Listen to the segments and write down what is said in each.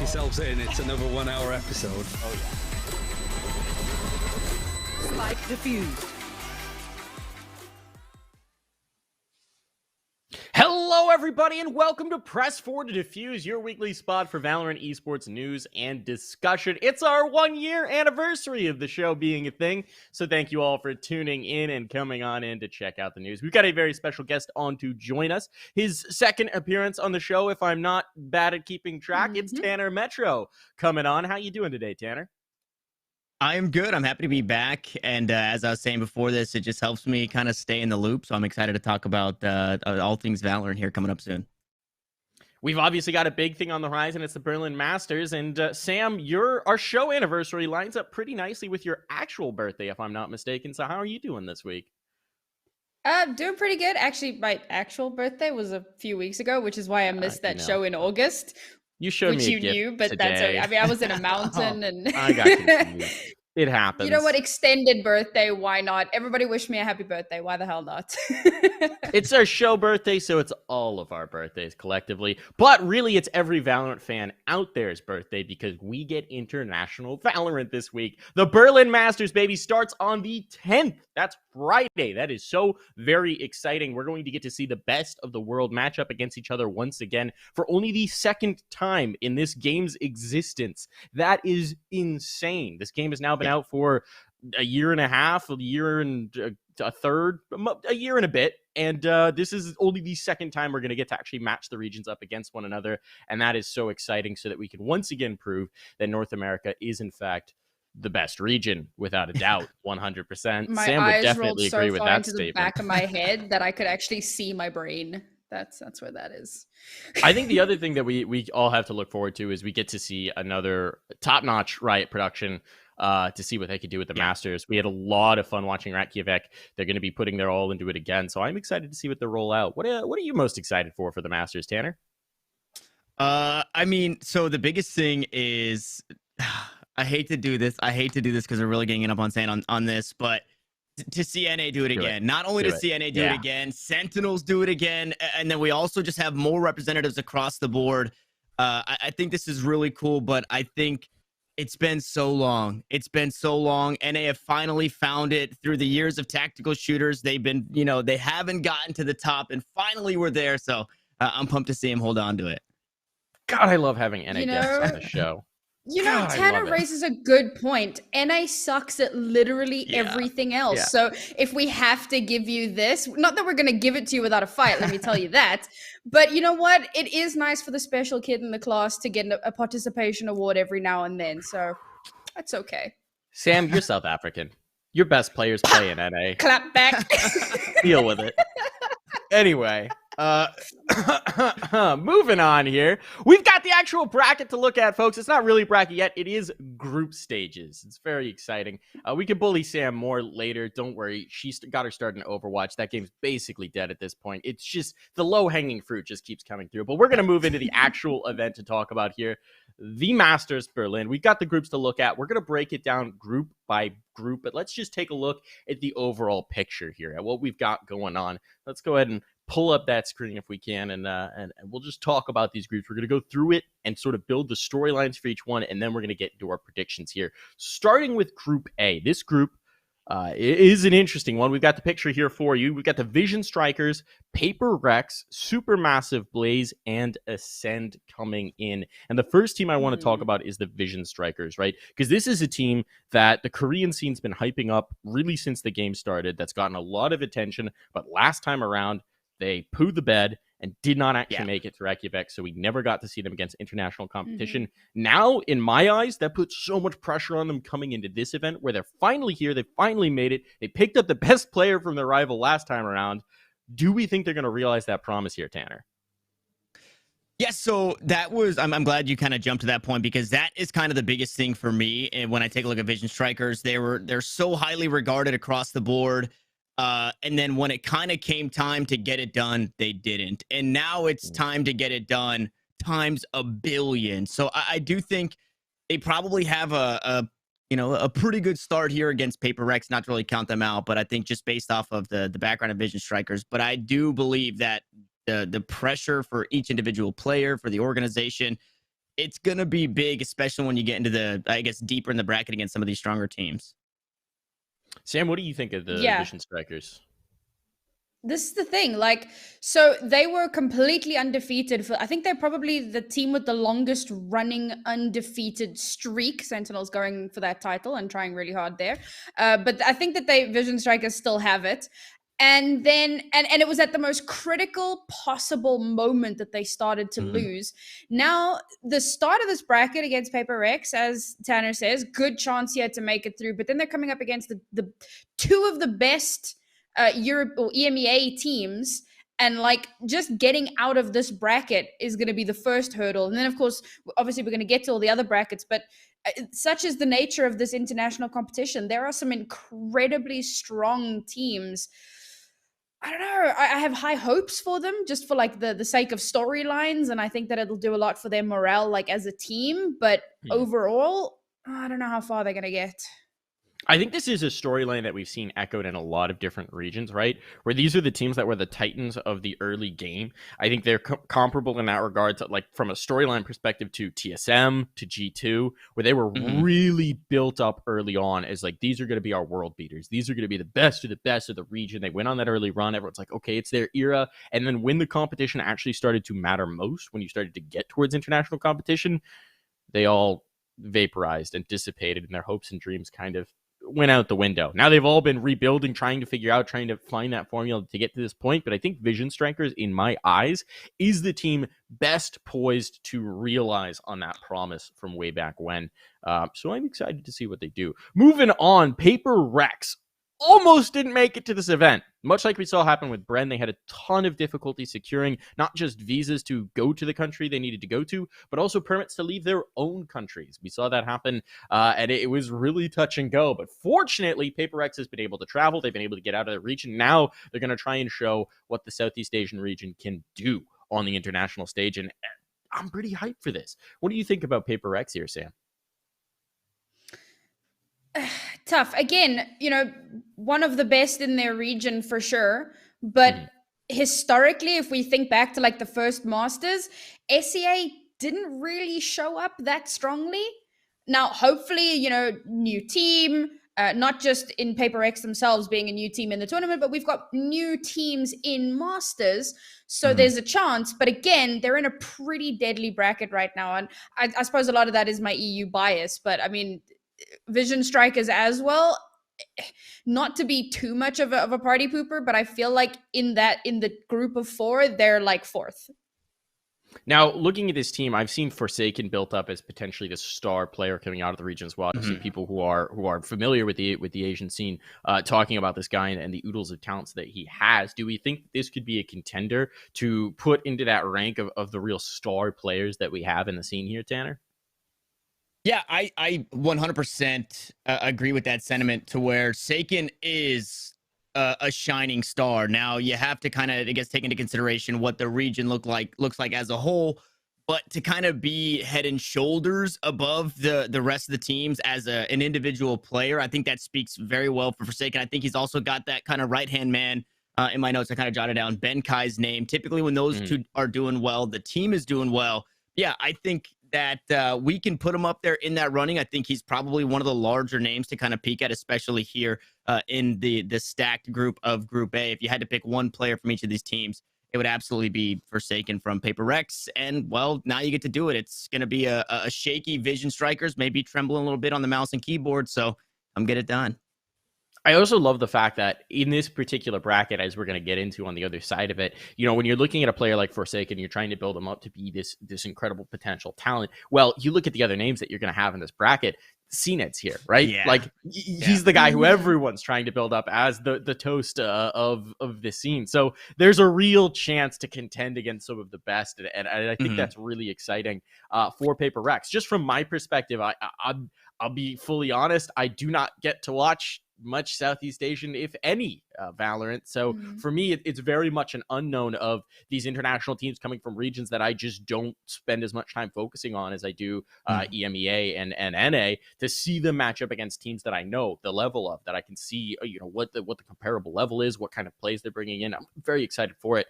yourselves in. It's another 1 hour episode. Oh, yeah. Spike defused. Hello, everybody, and welcome to Press 4 to Defuse, your weekly spot for Valorant esports news and discussion. It's our 1 year anniversary of the show being a thing, so thank you all for tuning in and coming on in to check out the news. We've got a very special guest on to join us. His second appearance on the show, if I'm not bad at keeping track, it's Tanner Metro coming on. How you doing today, Tanner? I am good. I'm happy to be back. And as I was saying before this, it just helps me kind of stay in the loop. So I'm excited to talk about all things Valorant here coming up soon. We've obviously got a big thing on the horizon. It's the Berlin Masters. And Sam, our show anniversary lines up pretty nicely with your actual birthday, if I'm not mistaken. So how are you doing this week? Doing pretty good. Actually, my actual birthday was a few weeks ago, which is why I missed that show in August. You showed me a gift knew, but today. That's okay. I mean, I was in a mountain and I got confused. It happens. You know what? Extended birthday. Why not? Everybody wish me a happy birthday. Why the hell not? It's our show birthday, so it's all of our birthdays collectively. But really, it's every Valorant fan out there's birthday because we get International Valorant this week. The Berlin Masters, baby, starts on the 10th. That's Friday. That is so very exciting. We're going to get to see the best of the world match up against each other once again for only the second time in this game's existence. That is insane. This game has now been out for a year and a half, a year and a third, a year and a bit. And this is only the second time we're going to get to actually match the regions up against one another. And that is so exciting so that we can once again prove that North America is, in fact, the best region, without a doubt, 100%. My Sam would eyes definitely rolled so agree with far that into statement. the back of my head that I could actually see my brain. That's where that is. I think the other thing that we all have to look forward to is we get to see another top-notch Riot production to see what they could do with the Masters. We had a lot of fun watching Reykjavik. They're going to be putting their all into it again, so I'm excited to see what they roll out. What are you most excited for the Masters, Tanner? I mean, so the biggest thing is, I hate to do this. I hate to do this because we're really getting up on saying on this, but to see NA do it again. Not only to see NA do it again, Sentinels do it again, and then we also just have more representatives across the board. I think this is really cool, but I think it's been so long. It's been so long. NA have finally found it through the years of tactical shooters. They've been, they haven't gotten to the top, and finally we're there. So I'm pumped to see them hold on to it. God, I love having NA guests on the show. Tanner raises a good point. NA sucks at literally everything else. Yeah. So if we have to give you this, not that we're going to give it to you without a fight, let me tell you that. But you know what? It is nice for the special kid in the class to get a participation award every now and then. So that's okay. Sam, you're South African. Your best players play in NA. Clap back. Deal with it. Anyway, moving on here. We've got the actual bracket to look at, folks. It's not really a bracket yet. It is group stages. It's very exciting. We can bully Sam more later. Don't worry. She's got her start in Overwatch. That game's basically dead at this point. It's just the low-hanging fruit just keeps coming through. But we're going to move into the actual event to talk about here. The Masters Berlin. We've got the groups to look at. We're going to break it down group by group, but let's just take a look at the overall picture here, at what we've got going on. Let's go ahead and pull up that screen if we can, and we'll just talk about these groups. We're going to go through it and sort of build the storylines for each one, and then we're going to get into our predictions here. Starting with Group A. This group is an interesting one. We've got the picture here for you. We've got the Vision Strikers, Paper Rex, Supermassive Blaze, and Ascend coming in. And the first team I want to talk about is the Vision Strikers, right? Because this is a team that the Korean scene's been hyping up really since the game started. That's gotten a lot of attention, but last time around, they pooed the bed and did not actually make it to Reykjavik, so we never got to see them against international competition. Now, in my eyes, that puts so much pressure on them coming into this event where they're finally here. They finally made it. They picked up the best player from their rival last time around. Do we think they're going to realize that promise here, Tanner? Yes, so that was, I'm glad you kind of jumped to that point because that is kind of the biggest thing for me. And when I take a look at Vision Strikers, they're so highly regarded across the board. And then when it kind of came time to get it done, they didn't. And now it's time to get it done times a billion. So I do think they probably have a pretty good start here against Paper Rex, not to really count them out, but I think just based off of the background of Vision Strikers. But I do believe that the pressure for each individual player, for the organization, it's gonna be big, especially when you get into the, I guess, deeper in the bracket against some of these stronger teams. Sam, what do you think of the Yeah. Vision Strikers? This is the thing, like, so they were completely undefeated for, I think they're probably the team with the longest running undefeated streak. Sentinels going for that title and trying really hard there. But I think that Vision Strikers still have it. And then, and it was at the most critical possible moment that they started to lose. Now, the start of this bracket against Paper Rex, as Tanner says, good chance here to make it through. But then they're coming up against the two of the best Europe or EMEA teams, and like just getting out of this bracket is going to be the first hurdle. And then, of course, obviously we're going to get to all the other brackets, but such is the nature of this international competition. There are some incredibly strong teams. I don't know. I have high hopes for them, just for like the sake of storylines, and I think that it'll do a lot for their morale, like as a team. But overall, I don't know how far they're going to get. I think this is a storyline that we've seen echoed in a lot of different regions, right? Where these are the teams that were the titans of the early game. I think they're comparable in that regard to, like, from a storyline perspective, to TSM, to G2, where they were really built up early on as like, these are going to be our world beaters. These are going to be the best of the region. They went on that early run. Everyone's like, okay, it's their era. And then when the competition actually started to matter most, when you started to get towards international competition, they all vaporized and dissipated, and their hopes and dreams kind of went out the window. Now they've all been rebuilding, trying to find that formula to get to this point. But I think Vision Strikers, in my eyes, is the team best poised to realize on that promise from way back when. So I'm excited to see what they do. Moving on, Paper Rex almost didn't make it to this event. Much like we saw happen with Bren, they had a ton of difficulty securing not just visas to go to the country they needed to go to, but also permits to leave their own countries. We saw that happen, and it was really touch and go. But fortunately, Paper X has been able to travel. They've been able to get out of the region. Now they're going to try and show what the Southeast Asian region can do on the international stage, and I'm pretty hyped for this. What do you think about Paper X here, Sam? Tough. Again, one of the best in their region for sure. But historically, if we think back to like the first Masters, SEA didn't really show up that strongly. Now, hopefully, new team, not just in Paper X themselves being a new team in the tournament, but we've got new teams in Masters. So there's a chance. But again, they're in a pretty deadly bracket right now. And I suppose a lot of that is my EU bias. But I mean, Vision Strikers as well, not to be too much of a party pooper, but I feel like in the group of four, they're like fourth. Now, looking at this team, I've seen Forsaken built up as potentially the star player coming out of the region as well. I've seen people who are familiar with the Asian scene talking about this guy and the oodles of talents that he has. Do we think this could be a contender to put into that rank of the real star players that we have in the scene here, Tanner? Yeah, I 100% agree with that sentiment, to where Saken is a shining star. Now, you have to kind of, I guess, take into consideration what the region looks like as a whole, but to kind of be head and shoulders above the rest of the teams as an individual player, I think that speaks very well for Forsaken. I think he's also got that kind of right-hand man. In my notes, I kind of jotted down Ben Kai's name. Typically, when those two are doing well, the team is doing well. Yeah, I think that we can put him up there in that running. I think he's probably one of the larger names to kind of peek at, especially here in the stacked group of Group A. If you had to pick one player from each of these teams, it would absolutely be Forsaken from Paper Rex. And, well, now you get to do it. It's going to be a shaky Vision Strikers, maybe trembling a little bit on the mouse and keyboard. So I'm get it done. I also love the fact that in this particular bracket, as we're going to get into on the other side of it, when you're looking at a player like Forsaken, you're trying to build him up to be this incredible potential talent. Well, you look at the other names that you're going to have in this bracket. CNED's here, right? Yeah. Like he's the guy who everyone's trying to build up as the toast of the scene. So there's a real chance to contend against some of the best, and I think that's really exciting for Paper Rex. Just from my perspective, I'll be fully honest. I do not get to watch much Southeast Asian, if any, Valorant. So for me, it's very much an unknown of these international teams coming from regions that I just don't spend as much time focusing on as I do EMEA and NA, to see them match up against teams that I know the level of, that I can see, what the comparable level is, what kind of plays they're bringing in. I'm very excited for it.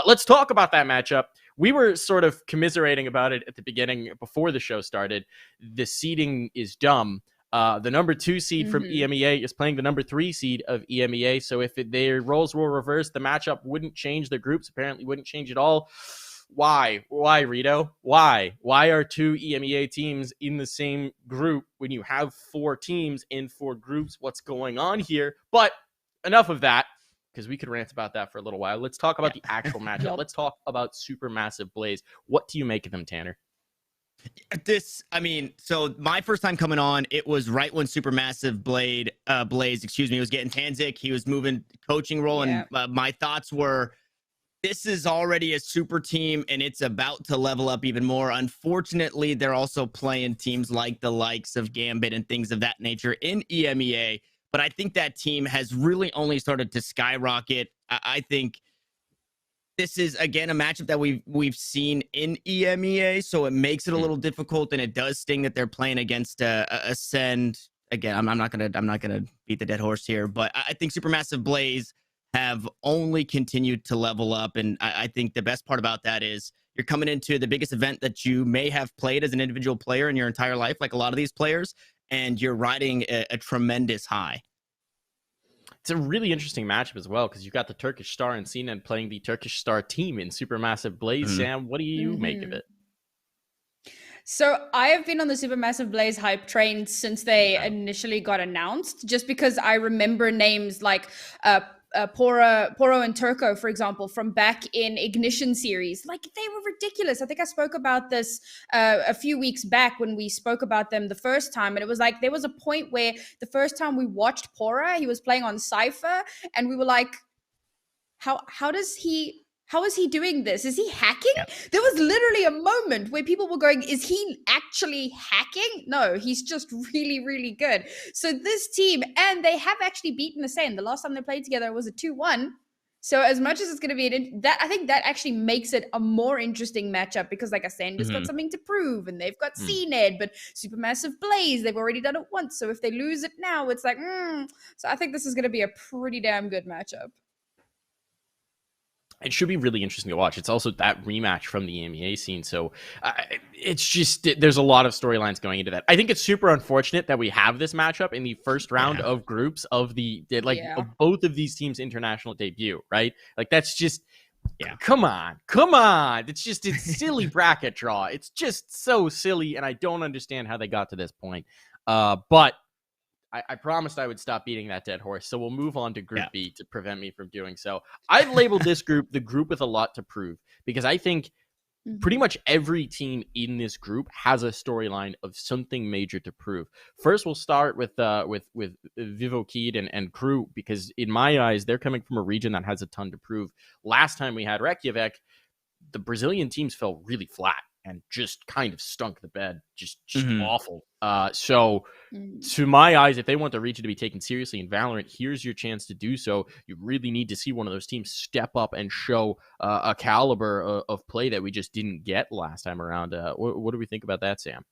Let's talk about that matchup. we were sort of commiserating about it at the beginning before the show started. The seeding is dumb. The number 2 seed from EMEA is playing the number 3 seed of EMEA. So if their roles were reversed, the matchup wouldn't change. The groups apparently wouldn't change at all. Why, Rito? Why are 2 EMEA teams in the same group when you have 4 teams in 4 groups? What's going on here? But enough of that, because we could rant about that for a little while. Let's talk about the actual matchup. Let's talk about Supermassive Blaze. What do you make of them, Tanner? So my first time coming on, it was right when Supermassive Blaze, was getting Tanzik. He was moving coaching role, and my thoughts were, this is already a super team, and it's about to level up even more. Unfortunately, they're also playing teams like the likes of Gambit and things of that nature in EMEA. But I think that team has really only started to skyrocket. I think this is, again, a matchup that we've seen in EMEA, so it makes it a little difficult, and it does sting that they're playing against Ascend. Again, I'm not gonna beat the dead horse here, but I think Supermassive Blaze have only continued to level up, and I think the best part about that is you're coming into the biggest event that you may have played as an individual player in your entire life, like a lot of these players, and you're riding a tremendous high. It's a really interesting matchup as well, because you've got the Turkish Star and CNN playing the Turkish Star team in Supermassive Blaze. Sam, what do you make of it? So I have been on the Supermassive Blaze hype train since they initially got announced, just because I remember names like Poro and Turco, for example, from back in Ignition series. Like, they were ridiculous. I think I spoke about this a few weeks back when we spoke about them the first time, and it was like there was a point where the first time we watched Pora, he was playing on Cypher, and we were like, how is he doing this? Is he hacking? Yeah. There was literally a moment where people were going, is he actually hacking? No, he's just really, really good. So this team, and they have actually beaten Ascend. The last time they played together was a 2-1. So as much as it's going to be I think that actually makes it a more interesting matchup, because like Ascend has got something to prove, and they've got CNED, but Supermassive Blaze, they've already done it once. So if they lose it now, it's like, So I think this is going to be a pretty damn good matchup. It should be really interesting to watch. It's also that rematch from the EMEA scene. So it's just, there's a lot of storylines going into that. I think it's super unfortunate that we have this matchup in the first round of groups of of both of these teams' international debut, right? Like, that's just, come on. It's silly bracket draw. It's just so silly, and I don't understand how they got to this point. But I promised I would stop beating that dead horse, so we'll move on to Group B to prevent me from doing so. I've labeled this group the group with a lot to prove, because I think pretty much every team in this group has a storyline of something major to prove. First, we'll start with Vivo Kid and crew, because in my eyes, they're coming from a region that has a ton to prove. Last time we had Reykjavik, the Brazilian teams fell really flat and just kind of stunk the bed, just awful. So to my eyes, if they want the region to be taken seriously in Valorant, here's your chance to do so. You really need to see one of those teams step up and show a caliber of play that we just didn't get last time around. What do we think about that, Sam?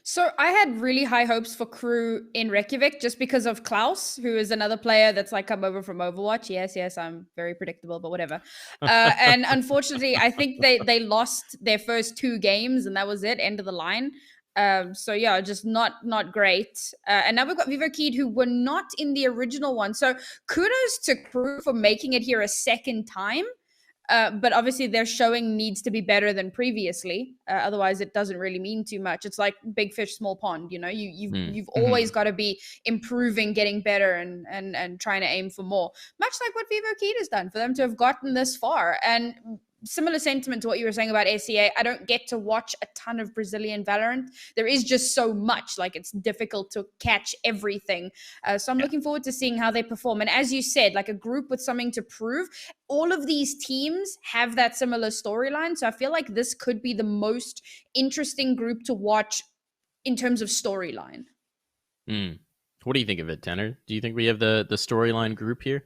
So I had really high hopes for crew in Reykjavik, just because of Klaus, who is another player that's like come over from Overwatch. Yes, I'm very predictable, but whatever. And unfortunately, I think they lost their first 2 games, and that was it, end of the line. So yeah, just not great. And now we've got Vivo Kid, who were not in the original one. So kudos to crew for making it here a second time. But obviously their showing needs to be better than previously. Otherwise it doesn't really mean too much. It's like big fish, small pond, you know, you've always got to be improving, getting better, and trying to aim for more, much like what Vivo Kid has done for them to have gotten this far. And similar sentiment to what you were saying about SEA. I don't get to watch a ton of Brazilian Valorant. There is just so much, like it's difficult to catch everything. So I'm looking forward to seeing how they perform. And as you said, like a group with something to prove, all of these teams have that similar storyline. So I feel like this could be the most interesting group to watch in terms of storyline. What do you think of it, Tanner? Do you think we have the storyline group here?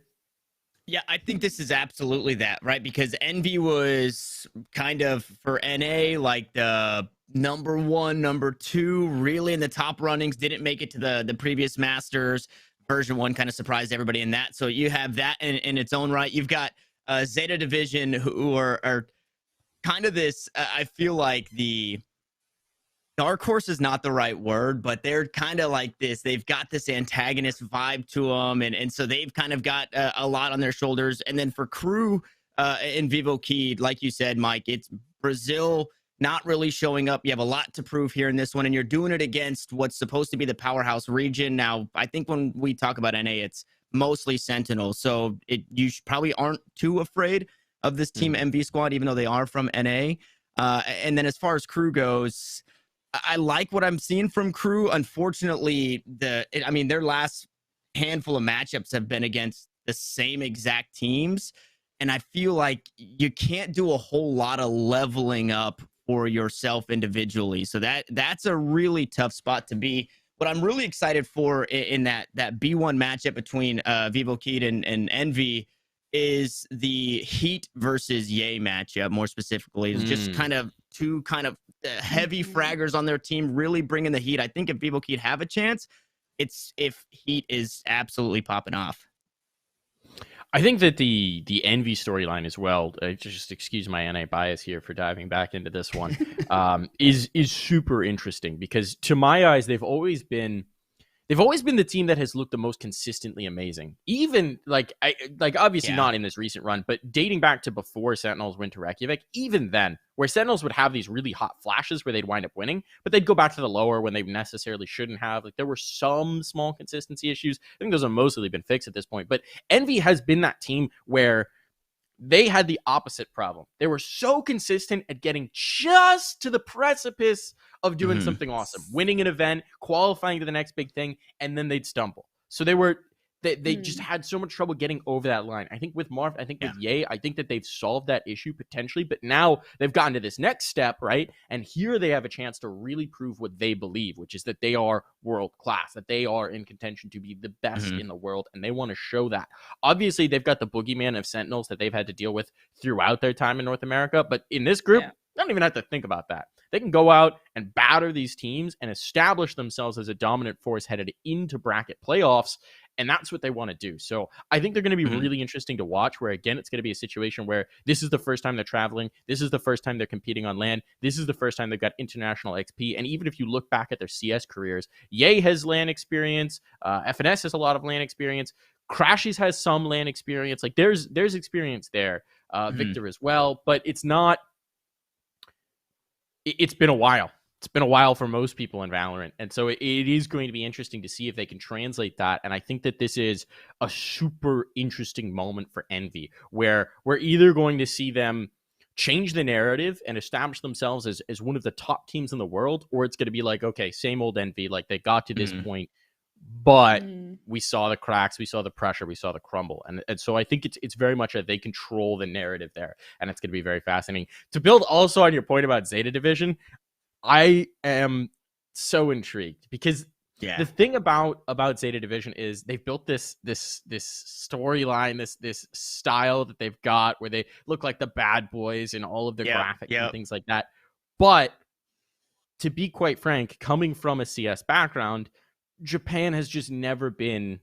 Yeah, I think this is absolutely that, right? Because Envy was kind of, for NA, like the number 1, number 2, really in the top runnings, didn't make it to the previous Masters. Version 1 kind of surprised everybody in that. So you have that in its own right. You've got Zeta Division, who are kind of this, I feel like the dark horse is not the right word, but they're kind of like this. They've got this antagonist vibe to them, and so they've kind of got a lot on their shoulders. And then for Crew and Vivo Key, like you said, Mike, it's Brazil not really showing up. You have a lot to prove here in this one, and you're doing it against what's supposed to be the powerhouse region. Now, I think when we talk about NA, it's mostly Sentinel, so you probably aren't too afraid of this Team MV squad, even though they are from NA. And then as far as Crew goes, I like what I'm seeing from Crew. Unfortunately, their last handful of matchups have been against the same exact teams, and I feel like you can't do a whole lot of leveling up for yourself individually. So that's a really tough spot to be. What I'm really excited for in that B1 matchup between Vivo Keed and Envy is the Heat versus Ye matchup. More specifically, it's just kind of two heavy fraggers on their team, really bringing the heat. I think if Vivo Keed have a chance, it's if Heat is absolutely popping off. I think that the Envy storyline as well, just excuse my NA bias here for diving back into this one, is super interesting, because to my eyes, they've always been the team that has looked the most consistently amazing. Even obviously not in this recent run, but dating back to before Sentinels went to Reykjavik, even then, where Sentinels would have these really hot flashes where they'd wind up winning, but they'd go back to the lower when they necessarily shouldn't have. Like, there were some small consistency issues. I think those have mostly been fixed at this point, but Envy has been that team where they had the opposite problem. They were so consistent at getting just to the precipice of doing something awesome, winning an event, qualifying to the next big thing, and then they'd stumble. So they just had so much trouble getting over that line. I think with Marv, I think with Ye, I think that they've solved that issue potentially, but now they've gotten to this next step, right? And here they have a chance to really prove what they believe, which is that they are world class, that they are in contention to be the best in the world, and they want to show that. Obviously, they've got the boogeyman of Sentinels that they've had to deal with throughout their time in North America, but in this group, they don't even have to think about that. They can go out and batter these teams and establish themselves as a dominant force headed into bracket playoffs. And that's what they want to do. So I think they're going to be really interesting to watch, where, again, it's going to be a situation where this is the first time they're traveling. This is the first time they're competing on LAN. This is the first time they've got international XP. And even if you look back at their CS careers, Ye has LAN experience. FNS has a lot of LAN experience. Crashies has some LAN experience. Like, there's experience there. Victor as well. But it's not... It's been a while. It's been a while for most people in Valorant. And so it is going to be interesting to see if they can translate that. And I think that this is a super interesting moment for Envy, where we're either going to see them change the narrative and establish themselves as one of the top teams in the world, or it's going to be like, okay, same old Envy, like they got to this point, but we saw the cracks, we saw the pressure, we saw the crumble. And so I think it's very much that they control the narrative there. And it's going to be very fascinating. To build also on your point about Zeta Division, I am so intrigued, because the thing about Zeta Division is they've built this storyline, this style that they've got where they look like the bad boys in all of their graphics and things like that. But to be quite frank, coming from a CS background, Japan has just never been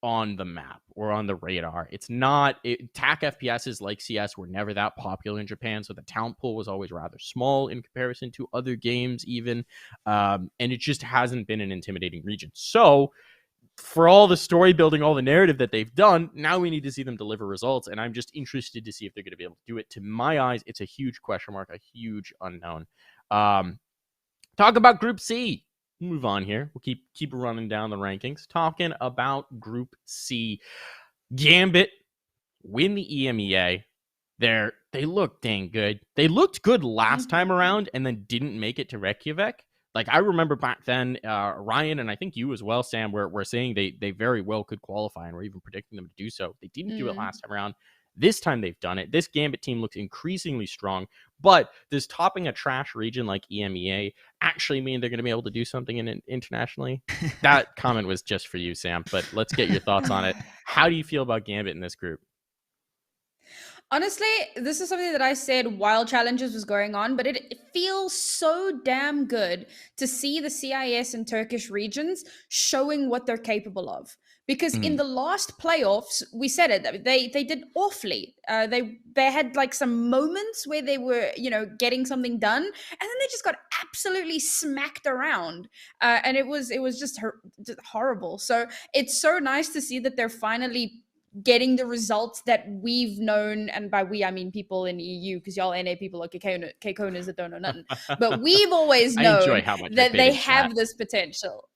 on the map or on the radar. It's not TAC FPSs like CS were never that popular in Japan, so the talent pool was always rather small in comparison to other games even, and it just hasn't been an intimidating region. So for all the story building, all the narrative that they've done, now we need to see them deliver results, and I'm just interested to see if they're going to be able to do it. To my eyes, it's a huge question mark, a huge unknown. Talk about Group C. Move on here. We'll keep running down the rankings. Talking about Group C. Gambit win the EMEA. They look dang good. They looked good last time around and then didn't make it to Reykjavik. Like, I remember back then, Ryan, and I think you as well, Sam, were saying they very well could qualify, and we're even predicting them to do so. They didn't do it last time around. This time they've done it. This Gambit team looks increasingly strong, but does topping a trash region like EMEA actually mean they're going to be able to do something internationally? That comment was just for you, Sam, but let's get your thoughts on it. How do you feel about Gambit in this group? Honestly, this is something that I said while Challenges was going on, but it feels so damn good to see the CIS and Turkish regions showing what they're capable of. Because in the last playoffs, we said it, they did awfully. They had like some moments where they were, getting something done, and then they just got absolutely smacked around, and it was just horrible. So it's so nice to see that they're finally getting the results that we've known, and by we I mean people in EU, because y'all NA people are K-Koners that don't know nothing. But we've always I enjoy known how much that they chat. have this potential.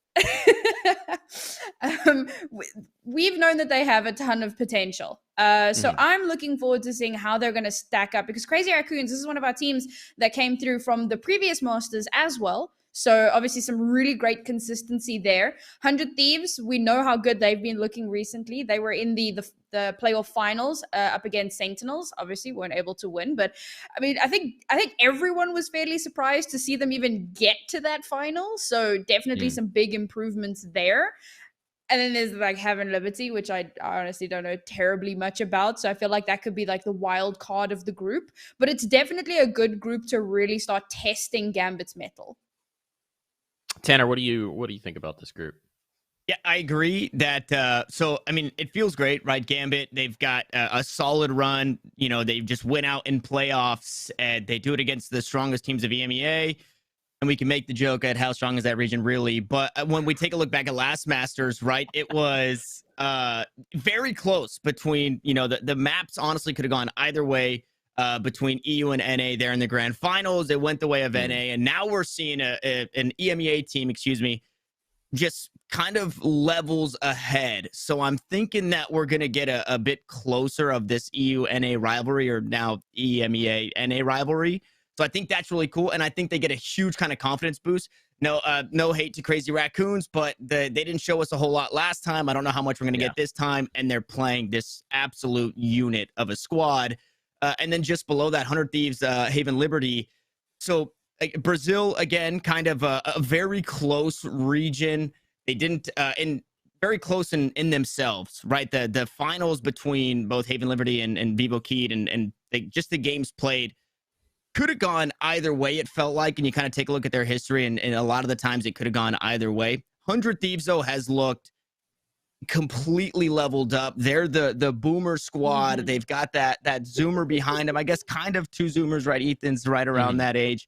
We've known that they have a ton of potential. So I'm looking forward to seeing how they're going to stack up, because Crazy Raccoons, this is one of our teams that came through from the previous Masters as well. So obviously some really great consistency there. 100 Thieves, we know how good they've been looking recently. They were in the playoff finals up against Sentinels. Obviously weren't able to win, but I mean, I think everyone was fairly surprised to see them even get to that final. So definitely some big improvements there. And then there's like Heaven Liberty, which I honestly don't know terribly much about. So I feel like that could be like the wild card of the group. But it's definitely a good group to really start testing Gambit's mettle. Tanner, what do you think about this group? Yeah, I agree that, so, I mean, it feels great, right? Gambit, they've got a solid run. They just went out in playoffs, and they do it against the strongest teams of EMEA. And we can make the joke at how strong is that region really. But when we take a look back at last Masters, right, it was very close between, the maps honestly could have gone either way between EU and NA there in the grand finals. It went the way of NA. And now we're seeing an EMEA team, just kind of levels ahead. So I'm thinking that we're going to get a bit closer of this EU-NA rivalry, or now EMEA-NA rivalry. So I think that's really cool. And I think they get a huge kind of confidence boost. No hate to Crazy Raccoons, but they didn't show us a whole lot last time. I don't know how much we're going to get this time. And they're playing this absolute unit of a squad. And then just below that, 100 Thieves, Haven Liberty. So Brazil, again, kind of a very close region. They didn't, very close in themselves, right? The finals between both Haven Liberty and Vivo Keyed and just the games played could have gone either way, it felt like. And you kind of take a look at their history, and a lot of the times it could have gone either way. 100 Thieves, though, has looked completely leveled up. They're the boomer squad. They've got that zoomer behind them. I guess kind of two zoomers, right? Ethan's right around that age.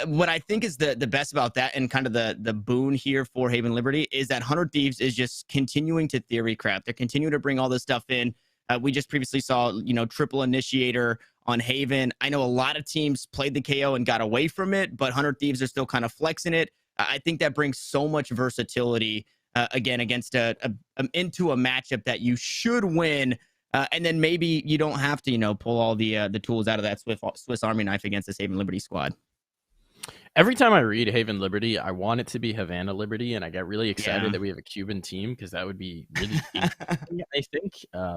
What I think is the best about that, and kind of the boon here for Haven Liberty, is that 100 Thieves is just continuing to theory crap. They're continuing to bring all this stuff in. We just previously saw, triple initiator on Haven. I know a lot of teams played the KO and got away from it, but 100 Thieves are still kind of flexing it. I think that brings so much versatility, again, against into a matchup that you should win. And then maybe you don't have to, pull all the tools out of that Swiss Army knife against this Haven Liberty squad. Every time I read Haven Liberty, I want it to be Havana Liberty, and I get really excited that we have a Cuban team, because that would be really interesting, I think,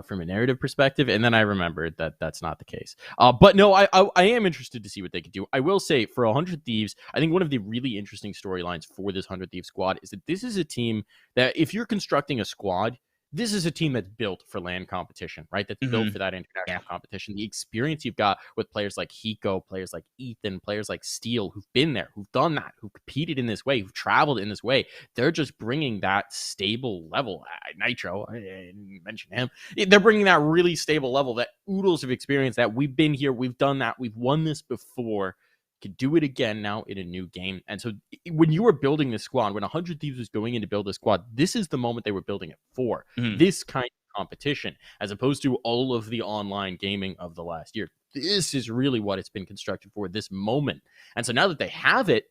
from a narrative perspective. And then I remembered that that's not the case. But no, I am interested to see what they could do. I will say, for 100 Thieves, I think one of the really interesting storylines for this 100 Thieves squad is that this is a team that, if you're constructing a squad, this is a team that's built for LAN competition, right? That's built for that international competition. The experience you've got with players like Hiko, players like Ethan, players like Steel, who've been there, who've done that, who've competed in this way, who've traveled in this way. They're just bringing that stable level. Nitro, I didn't mention him. They're bringing that really stable level, that oodles of experience, that we've been here, we've done that, we've won this before. Could do it again now in a new game. And so when you were building this squad, when 100 Thieves was going in to build a squad, this is the moment they were building it for. This kind of competition, as opposed to all of the online gaming of the last year. This is really what it's been constructed for, this moment. And so now that they have it,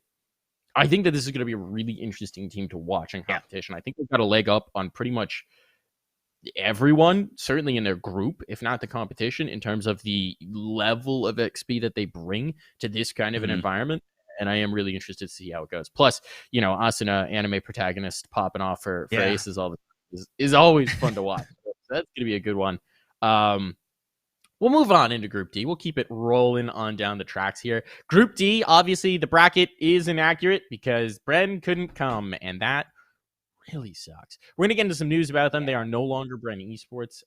I think that this is going to be a really interesting team to watch in competition. I think they've got a leg up on pretty much everyone, certainly in their group, if not the competition, in terms of the level of XP that they bring to this kind of an environment. And I am really interested to see how it goes. Plus, us and an anime protagonist popping off for aces all the time is always fun to watch. So that's going to be a good one. We'll move on into Group D. We'll keep it rolling on down the tracks here. Group D, obviously, the bracket is inaccurate because Bren couldn't come, and that really sucks. We're going to get into some news about them. They are no longer Bren Esports.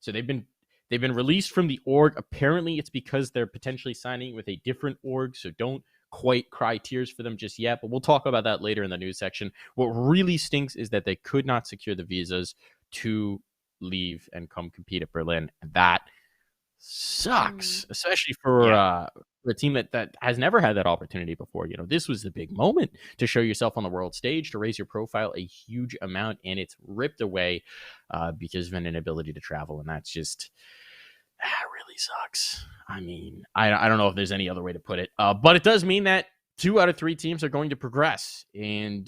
So they've been released from the org. Apparently, it's because they're potentially signing with a different org. So don't quite cry tears for them just yet, but we'll talk about that later in the news section. What really stinks is that they could not secure the visas to leave and come compete at Berlin. That sucks, especially for a team that has never had that opportunity before. You know, this was the big moment to show yourself on the world stage, to raise your profile a huge amount, and it's ripped away because of an inability to travel, and that's just really sucks. I mean, I don't know if there's any other way to put it, but it does mean that 2 out of 3 teams are going to progress, and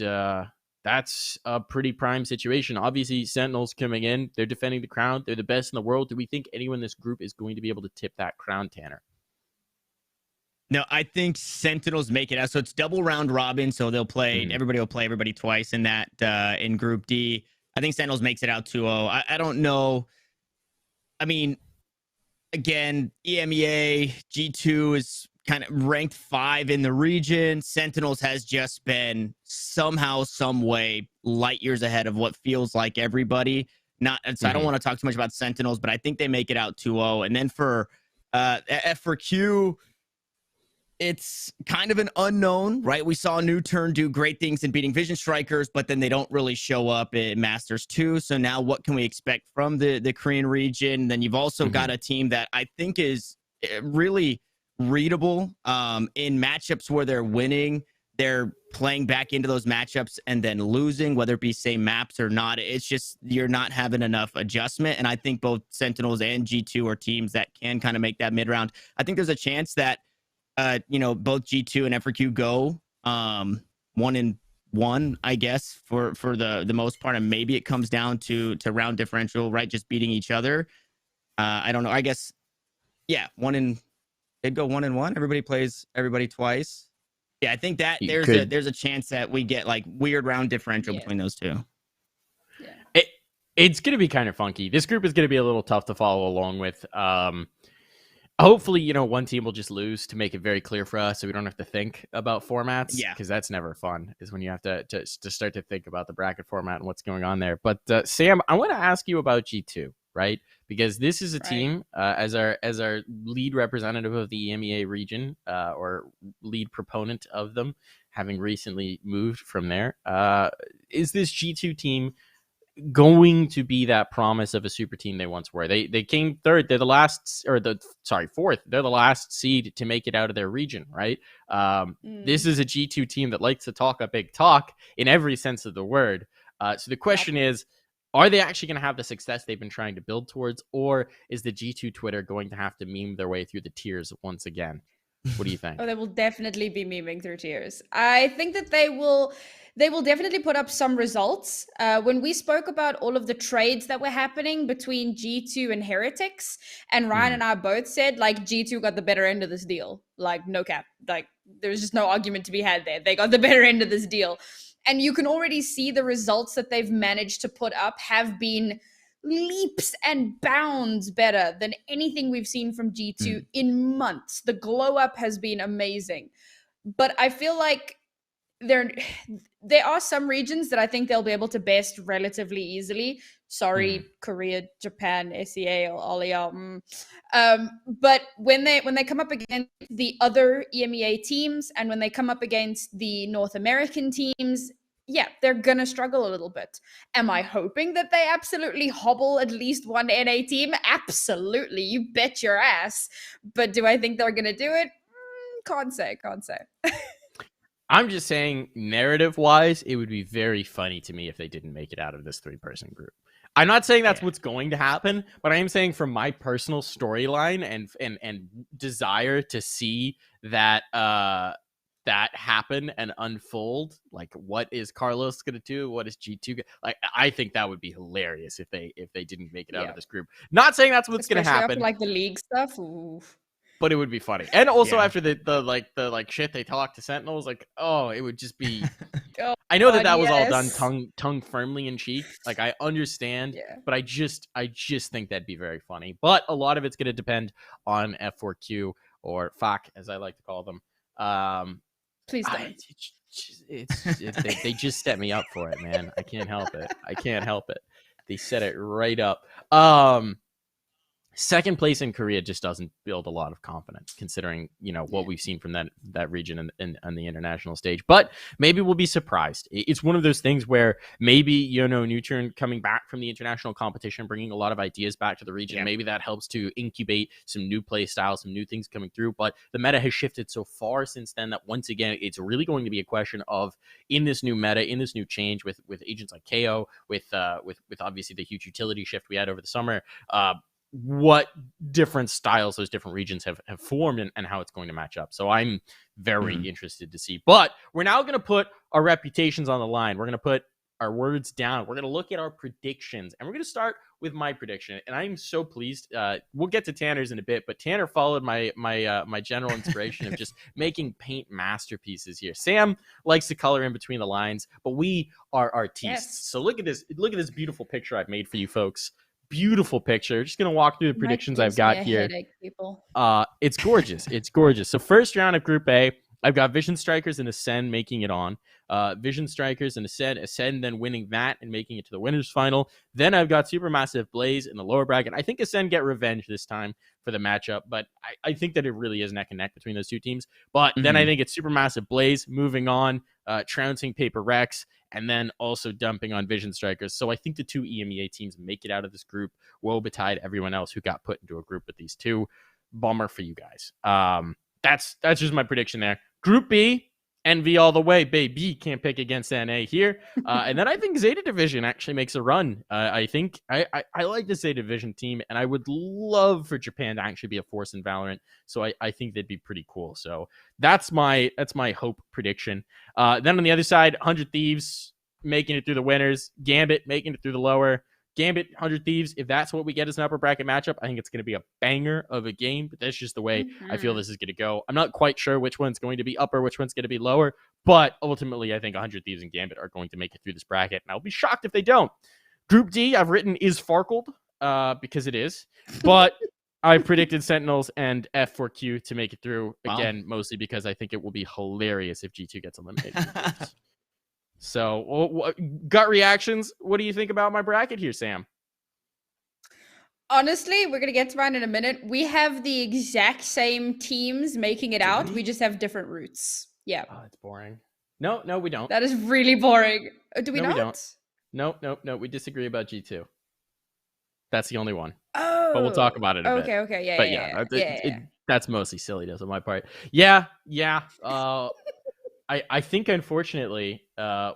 that's a pretty prime situation. Obviously, Sentinels coming in, they're defending the crown, they're the best in the world. Do we think anyone in this group is going to be able to tip that crown, Tanner? No, I think Sentinels make it out. So it's double round robin, so they'll play, everybody will play everybody twice in that, in Group D. I think Sentinels makes it out 2-0. I don't know. I mean, again, EMEA, G2 is kind of ranked 5 in the region. Sentinels has just been somehow, some way, light years ahead of what feels like everybody. So I don't want to talk too much about Sentinels, but I think they make it out 2-0. And then for F4Q, it's kind of an unknown, right? We saw New Turn do great things in beating Vision Strikers, but then they don't really show up in Masters 2. So now what can we expect from the Korean region? Then you've also got a team that I think is really readable in matchups where they're winning. They're playing back into those matchups and then losing, whether it be same maps or not. It's just you're not having enough adjustment. And I think both Sentinels and G2 are teams that can kind of make that mid-round. I think there's a chance that both G2 and F4Q go 1-1, I guess, for the most part. And maybe it comes down to round differential, right? Just beating each other. I don't know. I guess, yeah, they'd go 1-1. Everybody plays everybody twice. Yeah, I think that there's a chance that we get like weird round differential between those two. Yeah. It's going to be kind of funky. This group is going to be a little tough to follow along with. Hopefully, one team will just lose to make it very clear for us so we don't have to think about formats. Yeah. Because that's never fun, is when you have to start to think about the bracket format and what's going on there. But Sam, I want to ask you about G2, right? Because this is a team as our lead representative of the EMEA region, or lead proponent of them, having recently moved from there. Is this G2 team going to be that promise of a super team they once were? They came third. They're fourth. They're the last seed to make it out of their region, right? This is a G2 team that likes to talk a big talk in every sense of the word. So the question is, are they actually going to have the success they've been trying to build towards, or is the G2 Twitter going to have to meme their way through the tiers once again? What do you think? Oh, they will definitely be memeing through tiers. I think that they will definitely put up some results. When we spoke about all of the trades that were happening between G2 and Heretics, and Ryan and I both said, like, G2 got the better end of this deal. Like, no cap. Like, there's just no argument to be had there. They got the better end of this deal. And you can already see the results that they've managed to put up have been leaps and bounds better than anything we've seen from G2 in months. The glow up has been amazing. But I feel like there are some regions that I think they'll be able to best relatively easily. Sorry, Korea, Japan, SEA, or all y'all. But when they come up against the other EMEA teams, and when they come up against the North American teams, yeah, they're gonna struggle a little bit. Am I hoping that they absolutely hobble at least one NA team? Absolutely, you bet your ass. But do I think they're gonna do it? Can't say. I'm just saying, narrative-wise, it would be very funny to me if they didn't make it out of this 3-person group. I'm not saying that's what's going to happen, but I am saying from my personal storyline and desire to see that that happen and unfold, like, what is Carlos going to do? What is G2? Like, I think that would be hilarious if they didn't make it out of this group. Not saying that's what's going to happen. After, like, the league stuff. Oof. But it would be funny. And also after the shit they talk to Sentinels, like, oh, it would just be I know that was all done tongue firmly in cheek. Like, I understand, but I just think that'd be very funny. But a lot of it's going to depend on F4Q, or FAC, as I like to call them. Please don't. They just set me up for it, man. I can't help it. They set it right up. Second place in Korea just doesn't build a lot of confidence, considering what we've seen from that region and the international stage. But maybe we'll be surprised. It's one of those things where maybe Newturn coming back from the international competition, bringing a lot of ideas back to the region. Yeah. Maybe that helps to incubate some new play styles, some new things coming through. But the meta has shifted so far since then that once again, it's really going to be a question of, in this new meta, in this new change with agents like KO, with obviously the huge utility shift we had over the summer. What different styles those different regions have formed and how it's going to match up. So I'm very interested to see. But we're now going to put our reputations on the line. We're going to put our words down. We're going to look at our predictions. And we're going to start with my prediction. And I'm so pleased. We'll get to Tanner's in a bit. But Tanner followed my general inspiration of just making paint masterpieces here. Sam likes to color in between the lines. But we are artistes. Yes. So look at this. Look at this beautiful picture I've made for you folks. Beautiful picture. Just gonna walk through the predictions I've got here. It's gorgeous. It's gorgeous. So first round of Group A, I've got Vision Strikers and Ascend making it on. Vision Strikers and Ascend then winning that and making it to the winners final. Then I've got Supermassive Blaze in the lower bracket. I think Ascend get revenge this time for the matchup, but I think that it really is neck and neck between those two teams. But then I think it's Supermassive Blaze moving on, trouncing Paper Rex, and then also dumping on Vision Strikers. So I think the two EMEA teams make it out of this group. Woe betide everyone else who got put into a group with these two. Bummer for you guys. That's just my prediction there. Group B, NV all the way, baby. Can't pick against NA here. And then I think Zeta Division actually makes a run. I think I like the Zeta Division team, and I would love for Japan to actually be a force in Valorant. So I think they'd be pretty cool. So that's my hope prediction. Then on the other side, 100 Thieves making it through the winners. Gambit making it through the lower. Gambit, 100 Thieves, if that's what we get as an upper bracket matchup, I think it's going to be a banger of a game, but that's just the way I feel this is going to go. I'm not quite sure which one's going to be upper, which one's going to be lower, but ultimately I think 100 Thieves and Gambit are going to make it through this bracket, and I'll be shocked if they don't. Group D, I've written is Farkled, because it is, but I've predicted Sentinels and F4Q to make it through, again, mostly because I think it will be hilarious if G2 gets eliminated. So, gut reactions. What do you think about my bracket here, Sam? Honestly, we're going to get to mine in a minute. We have the exact same teams making it out. We just have different routes. Yeah. Oh, it's boring. No, we don't. That is really boring. Do we not? We don't. No. We disagree about G2. That's the only one. Oh. But we'll talk about it a bit. Okay. Yeah. But that's mostly silliness on my part. Yeah. I think, unfortunately,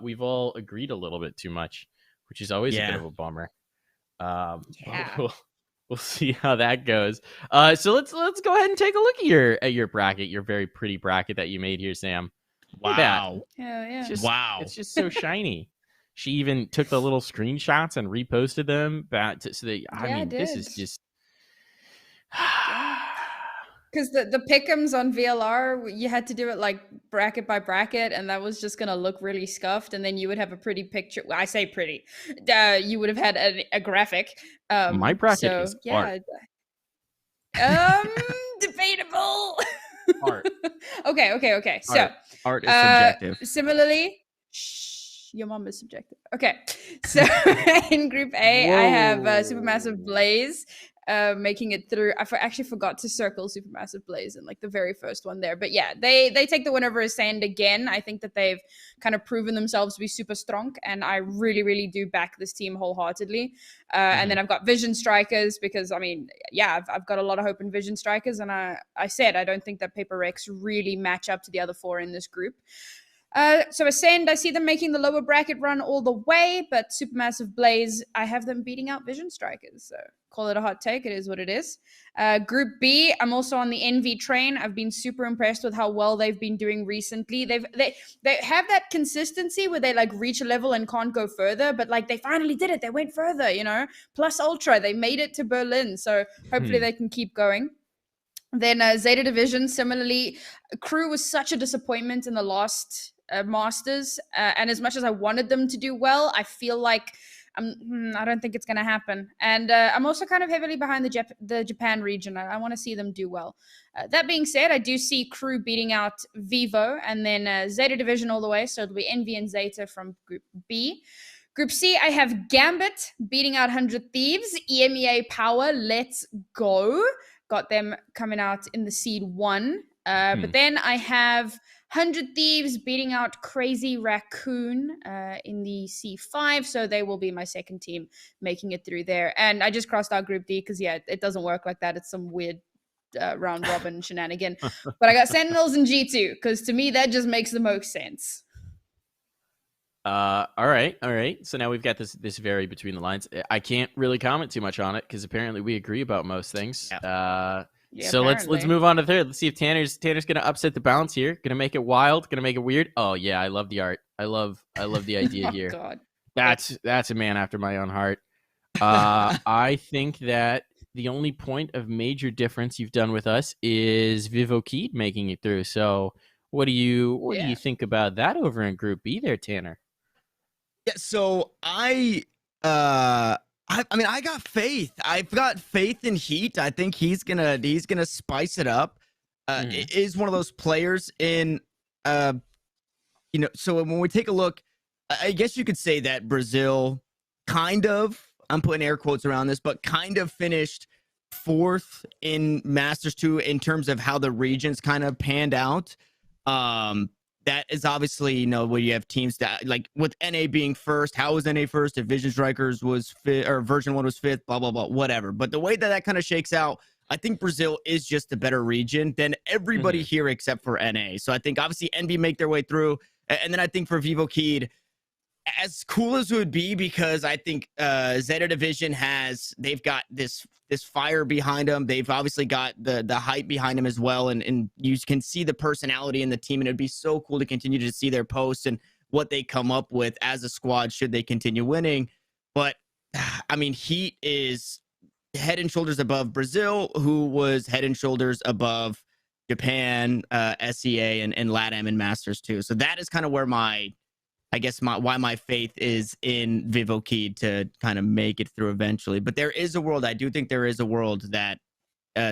we've all agreed a little bit too much, which is always a bit of a bummer. We'll see how that goes. So let's go ahead and take a look at your bracket, your very pretty bracket that you made here, Sam. Wow. Yeah. It's just so shiny. She even took the little screenshots and reposted them back to, so that, I mean, this is just... Because the pick'ems on VLR, you had to do it like bracket by bracket, and that was just going to look really scuffed, and then you would have a pretty picture. Well, I say pretty. You would have had a graphic. My bracket is art. Debatable. Art. Okay. So art is subjective. Similarly, your mom is subjective. Okay. So in Group A, I have Supermassive Blaze. Making it through. I actually forgot to circle Supermassive Blaze in like the very first one there, but yeah, they take the win over Ascend again. I think that they've kind of proven themselves to be super strong, and I really do back this team wholeheartedly. And then I've got Vision Strikers because I've got a lot of hope in Vision Strikers, and I said I don't think that Paper Rex really match up to the other four in this group. So Ascend, I see them making the lower bracket run all the way, but Supermassive Blaze, I have them beating out Vision Strikers. So call it a hot take. It is what it is. Group B, I'm also on the NV train. I've been super impressed with how well they've been doing recently. They have that consistency where they like reach a level and can't go further, but like they finally did it. They went further, Plus Ultra, they made it to Berlin. So hopefully they can keep going. Then Zeta Division, similarly, Crew was such a disappointment in the last Masters, and as much as I wanted them to do well, I feel like I don't think it's going to happen. And I'm also kind of heavily behind the Japan region. I want to see them do well. That being said, I do see Crew beating out Vivo, and then Zeta Division all the way, so it'll be NV and Zeta from Group B. Group C, I have Gambit beating out 100 Thieves. EMEA Power, let's go. Got them coming out in the seed 1. But then I have 100 Thieves beating out Crazy Raccoon in the C5. So they will be my second team making it through there. And I just crossed out Group D because, yeah, it doesn't work like that. It's some weird round robin shenanigan. But I got Sentinels in G2 because to me, that just makes the most sense. All right. So now we've got this vary between the lines. I can't really comment too much on it because apparently we agree about most things. Yeah. So let's move on to the third. Let's see if Tanner's gonna upset the balance here. Gonna make it wild. Gonna make it weird. Oh yeah, I love the art. I love the idea here. God. That's a man after my own heart. I think that the only point of major difference you've done with us is Vivo Keed making it through. So what do you think about that over in Group B there, Tanner? Yeah, so I mean, I got faith. I've got faith in Heat. I think he's gonna spice it up. It is one of those players in, so when we take a look, I guess you could say that Brazil kind of, I'm putting air quotes around this, but kind of finished 4th in Masters 2 in terms of how the regions kind of panned out. That is obviously, where you have teams that, like with NA being first, how was NA first? If Vision Strikers was 5th, or version 1 was 5th, blah, blah, blah, whatever. But the way that kind of shakes out, I think Brazil is just a better region than everybody here except for NA. So I think obviously NB make their way through. And then I think for Vivo Keed, as cool as it would be, because I think Zedd Division they've got this fire behind them. They've obviously got the hype behind them as well. And you can see the personality in the team. And it'd be so cool to continue to see their posts and what they come up with as a squad should they continue winning. But I mean, Heat is head and shoulders above Brazil, who was head and shoulders above Japan, SEA, and LATAM and Masters too. So that is kind of where why my faith is in Vivo Keed to kind of make it through eventually. But there is a world, I do think there is a world that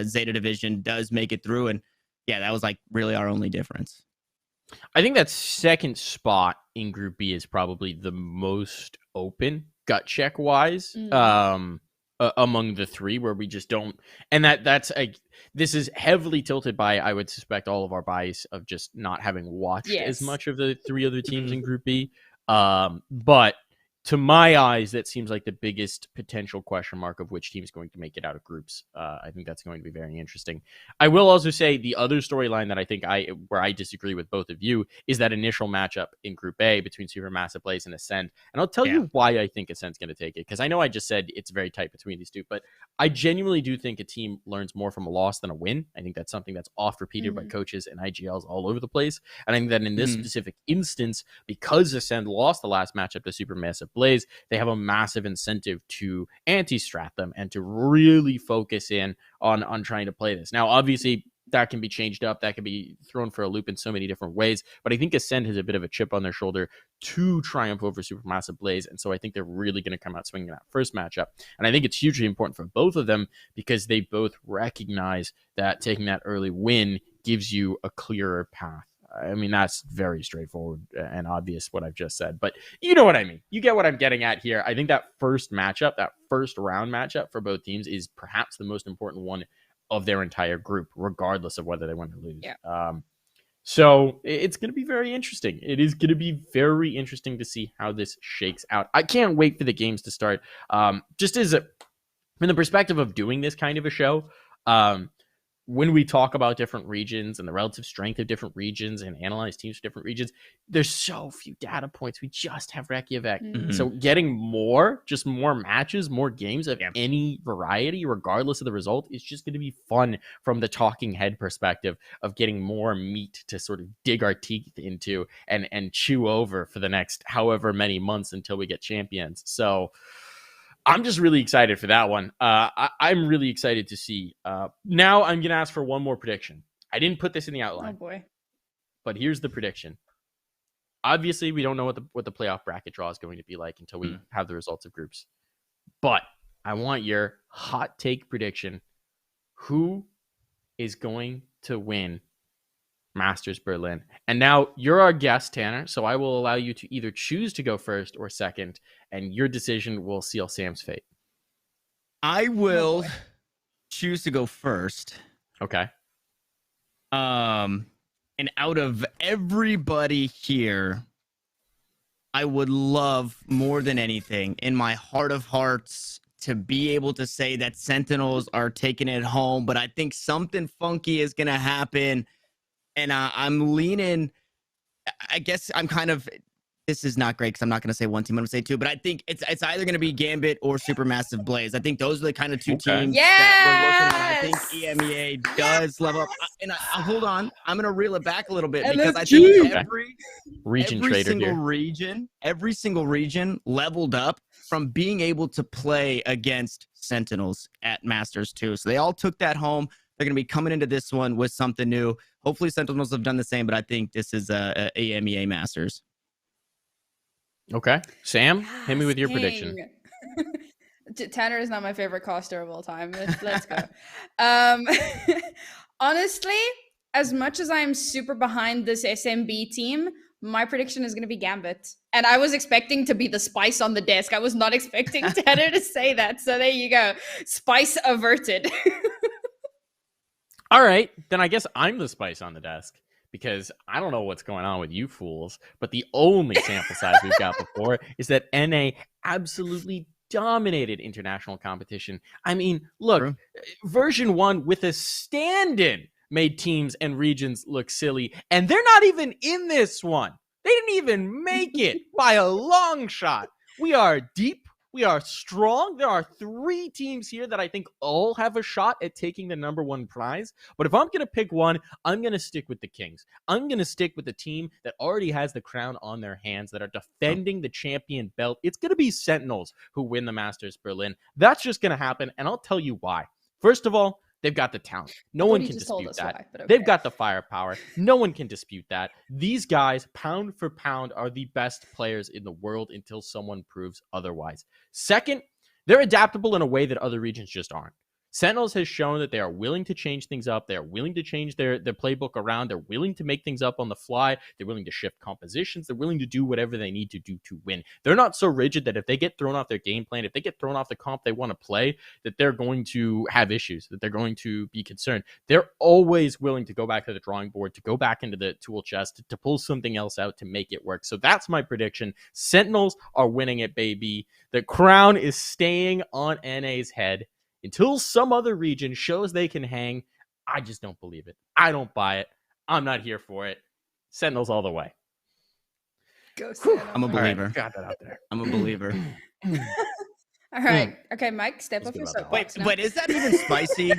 Zeta Division does make it through. And yeah, that was like really our only difference. I think that second spot in Group B is probably the most open gut check wise among the three, where we just don't. And this is heavily tilted by, I would suspect, all of our bias of just not having watched as much of the 3 other teams in Group B. But to my eyes, that seems like the biggest potential question mark of which team is going to make it out of groups. I think that's going to be very interesting. I will also say the other storyline that I think where I disagree with both of you is that initial matchup in Group A between Supermassive Blaze and Ascend. And I'll tell you why I think Ascend's going to take it, because I know I just said it's very tight between these two, but I genuinely do think a team learns more from a loss than a win. I think that's something that's oft repeated by coaches and IGLs all over the place. And I think that in this specific instance, because Ascend lost the last matchup to Supermassive Blaze, they have a massive incentive to anti-strat them and to really focus in on trying to play this. Now, obviously, that can be changed up. That can be thrown for a loop in so many different ways. But I think Ascend has a bit of a chip on their shoulder to triumph over Supermassive Blaze. And so I think they're really going to come out swinging that first matchup. And I think it's hugely important for both of them because they both recognize that taking that early win gives you a clearer path. I mean, that's very straightforward and obvious what I've just said, but you know what I mean. You get what I'm getting at here. I think that first matchup, that first round matchup for both teams is perhaps the most important one of their entire group, regardless of whether they win or lose. Yeah. So it's going to be very interesting. It is going to be very interesting to see how this shakes out. I can't wait for the games to start. Just from the perspective of doing this kind of a show, when we talk about different regions and the relative strength of different regions and analyze teams for different regions, there's so few data points. We just have Reykjavik. So getting more matches, more games of any variety, regardless of the result, is just going to be fun from the talking head perspective of getting more meat to sort of dig our teeth into and chew over for the next however many months until we get champions. So I'm just really excited for that one. I'm really excited to see. Now I'm going to ask for one more prediction. I didn't put this in the outline. Oh, boy. But here's the prediction. Obviously, we don't know what the playoff bracket draw is going to be like until we have the results of groups. But I want your hot take prediction. Who is going to win Masters Berlin. And now you're our guest, Tanner, so I will allow you to either choose to go first or second, and your decision will seal Sam's fate. I will choose to go first. Okay. And out of everybody here, I would love more than anything in my heart of hearts to be able to say that Sentinels are taking it home, but I think something funky is going to happen. And I'm leaning, I guess I'm kind of, this is not great because I'm not going to say one team, I'm going to say two, but I think it's either going to be Gambit or Supermassive Blaze. I think those are the kind of two teams that we're looking at. I think EMEA does level up. And hold on, I'm going to reel it back a little bit because I think every single region leveled up from being able to play against Sentinels at Masters 2. So they all took that home. They're going to be coming into this one with something new. Hopefully Sentinels have done the same, but I think this is a EMEA Masters. Okay. Sam, hit me with your prediction. Tanner is not my favorite caster of all time. Let's go. Honestly, as much as I'm super behind this SMB team, my prediction is going to be Gambit. And I was expecting to be the spice on the desk. I was not expecting Tanner to say that. So there you go. Spice averted. All right. Then I guess I'm the spice on the desk, because I don't know what's going on with you fools, but the only sample size we've got before is that NA absolutely dominated international competition. I mean, look, True. version 1 with a stand-in made teams and regions look silly, and they're not even in this one. They didn't even make it by a long shot. We are deep. We are strong. There are 3 teams here that I think all have a shot at taking the #1 prize. But if I'm going to pick one, I'm going to stick with the Kings. I'm going to stick with the team that already has the crown on their hands, that are defending the champion belt. It's going to be Sentinels who win the Masters Berlin. That's just going to happen, and I'll tell you why. First of all, they've got the talent. No one can dispute that. Why, okay. They've got the firepower. No one can dispute that. These guys, pound for pound, are the best players in the world until someone proves otherwise. Second, they're adaptable in a way that other regions just aren't. Sentinels has shown that they are willing to change things up. They are willing to change their playbook around. They're willing to make things up on the fly. They're willing to shift compositions. They're willing to do whatever they need to do to win. They're not so rigid that if they get thrown off their game plan, if they get thrown off the comp they want to play, that they're going to have issues, that they're going to be concerned. They're always willing to go back to the drawing board, to go back into the tool chest, to pull something else out to make it work. So that's my prediction. Sentinels are winning it, baby. The crown is staying on NA's head. Until some other region shows they can hang, I just don't believe it. I don't buy it. I'm not here for it. Sentinels all the way. Go Sentinels. I'm a believer. Right, got that out there. I'm a believer. All right. Okay, Mike, step off your soapbox. Wait, is that even spicy?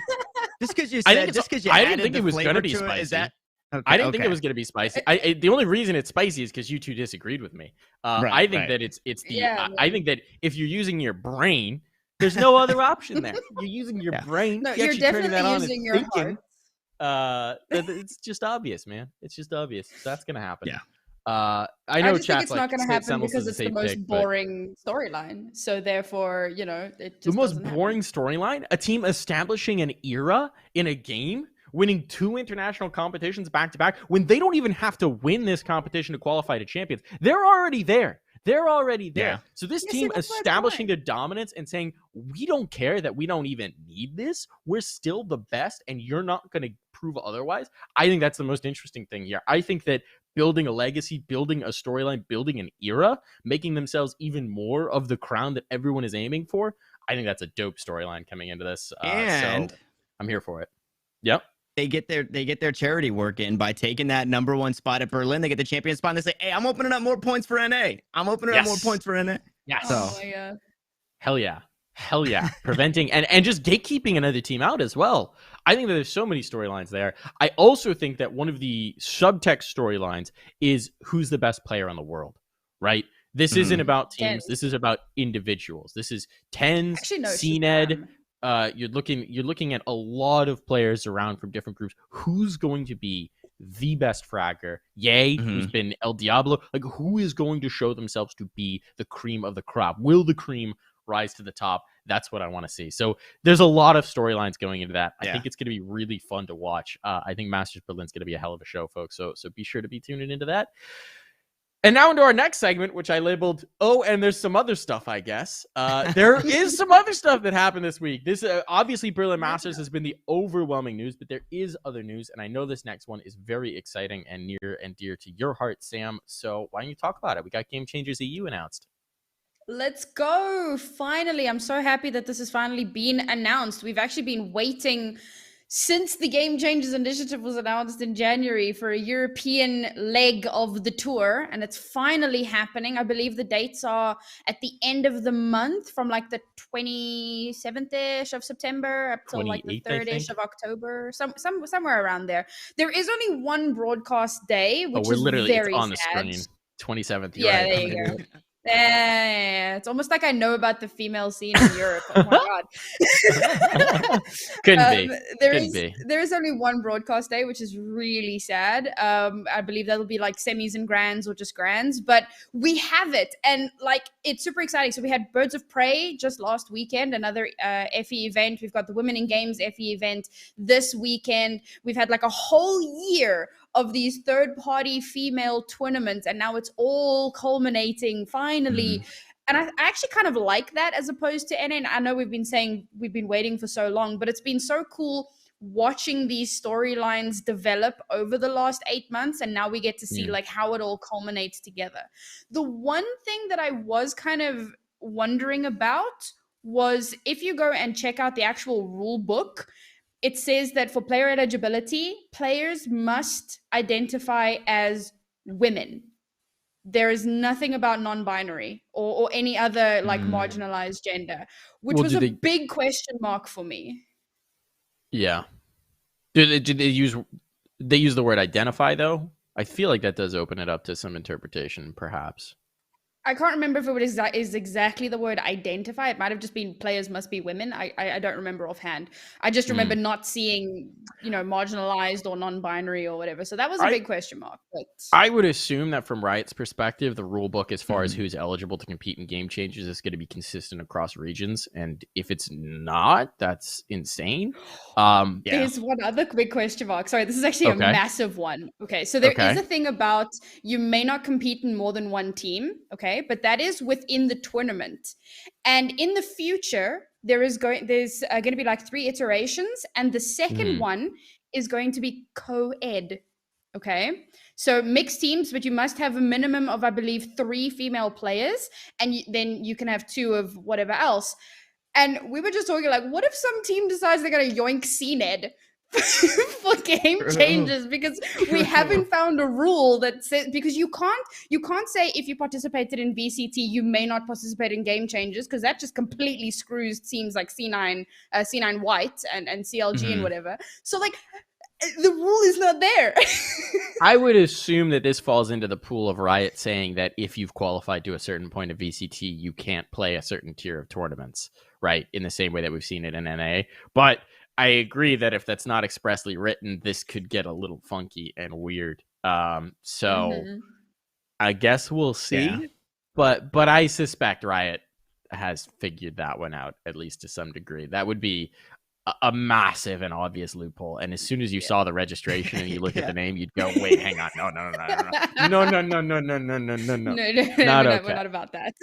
Just because you said, just because you I added didn't think the it was flavor going to be to spicy. it, is that? Okay, I didn't think it was going to be spicy. The only reason it's spicy is because you two disagreed with me. I think that it's the. I think that if you're using your brain, there's no other option there. You're using your brain. No, you're definitely using your heart. It's just obvious, man. It's just obvious. That's going to happen. Yeah. I know I just think it's not going to happen because it's the most boring storyline. So therefore, it just the most boring storyline. A team establishing an era in a game, winning 2 international competitions back to back, when they don't even have to win this competition to qualify to champions. They're already there. They're already there. Yeah. So this team establishing their dominance and saying, we don't care that we don't even need this. We're still the best, and you're not going to prove otherwise. I think that's the most interesting thing here. I think that building a legacy, building a storyline, building an era, making themselves even more of the crown that everyone is aiming for, I think that's a dope storyline coming into this. And so I'm here for it. Yep. They get their charity work in by taking that #1 spot at Berlin. They get the champion spot and they say, hey, I'm opening up more points for NA. I'm opening up more points for NA. Yes. Oh my God. Hell yeah. Preventing and just gatekeeping another team out as well. I think that there's so many storylines there. I also think that one of the subtext storylines is who's the best player in the world, right? This isn't about teams. This is about individuals. This is TenZ, CNED. You're looking at a lot of players around from different groups. Who's going to be the best fragger? Who's been El Diablo? Like, who is going to show themselves to be the cream of the crop? Will the cream rise to the top. That's what I want to see. So there's a lot of storylines going into that. I think it's going to be really fun to watch. I think Masters Berlin's going to be a hell of a show, folks. So be sure to be tuning into that. And now into our next segment, which I labeled, oh, and there's some other stuff, I guess. There is some other stuff that happened this week. This obviously, Berlin Masters has been the overwhelming news, but there is other news. And I know this next one is very exciting and near and dear to your heart, Sam. So why don't you talk about it? We got Game Changers EU announced. Let's go. Finally, I'm so happy that this has finally been announced. We've actually been waiting since the Game Changers Initiative was announced in January for a European leg of the tour, and it's finally happening. I believe the dates are at the end of the month, from like the 27th-ish of September up till like the 3rd-ish of October, somewhere around there. There is only one broadcast day, which is very on the sad. screen. 27th. Yeah, there you go. Yeah, it's almost like I know about the female scene in Europe. Oh my god. Couldn't be. There is only one broadcast day, which is really sad. I believe that'll be like semis and grands or just grands, but we have it, and like it's super exciting. So we had Birds of Prey just last weekend, another FE event. We've got the Women in Games FE event this weekend. We've had like a whole year of these third-party female tournaments, and now it's all culminating finally. And I actually kind of like that as opposed to NA. I know we've been waiting for so long, but it's been so cool watching these storylines develop over the last 8 months, and now we get to see like how it all culminates together. The one thing that I was kind of wondering about was if you go and check out the actual rule book, it says that for player eligibility, players must identify as women. There is nothing about non-binary or any other like marginalized gender, which was a big question mark for me. Yeah. Did they use the word identify though? I feel like that does open it up to some interpretation, perhaps. I can't remember if it is exactly the word identify. It might have just been players must be women. I don't remember offhand. I just remember not seeing, marginalized or non-binary or whatever. So that was a big question mark. But I would assume that from Riot's perspective, the rule book as far as who's eligible to compete in Game Changers is going to be consistent across regions. And if it's not, that's insane. There's one other big question mark. Sorry, this is actually a massive one. Okay, so there is a thing about you may not compete in more than one team. Okay. But that is within the tournament, and in the future there's going to be like 3 iterations, and the second one is going to be co-ed. Okay, so mixed teams, but you must have a minimum of, I believe, 3 female players, and then you can have 2 of whatever else. And we were just talking like, what if some team decides they're gonna yoink CNED for Game Changers, because we haven't found a rule that says, because you can't say if you participated in VCT you may not participate in Game Changers, because that just completely screws teams like C9 White and CLG and whatever. So like the rule is not there. I would assume that this falls into the pool of Riot saying that if you've qualified to a certain point of VCT, you can't play a certain tier of tournaments, right? In the same way that we've seen it in NA. But I agree that if that's not expressly written, this could get a little funky and weird. So I guess we'll see. Yeah. But I suspect Riot has figured that one out, at least to some degree. That would be a massive and obvious loophole. And as soon as you saw the registration and you look at the name, you'd go, wait, hang on. No. No. We're not about that.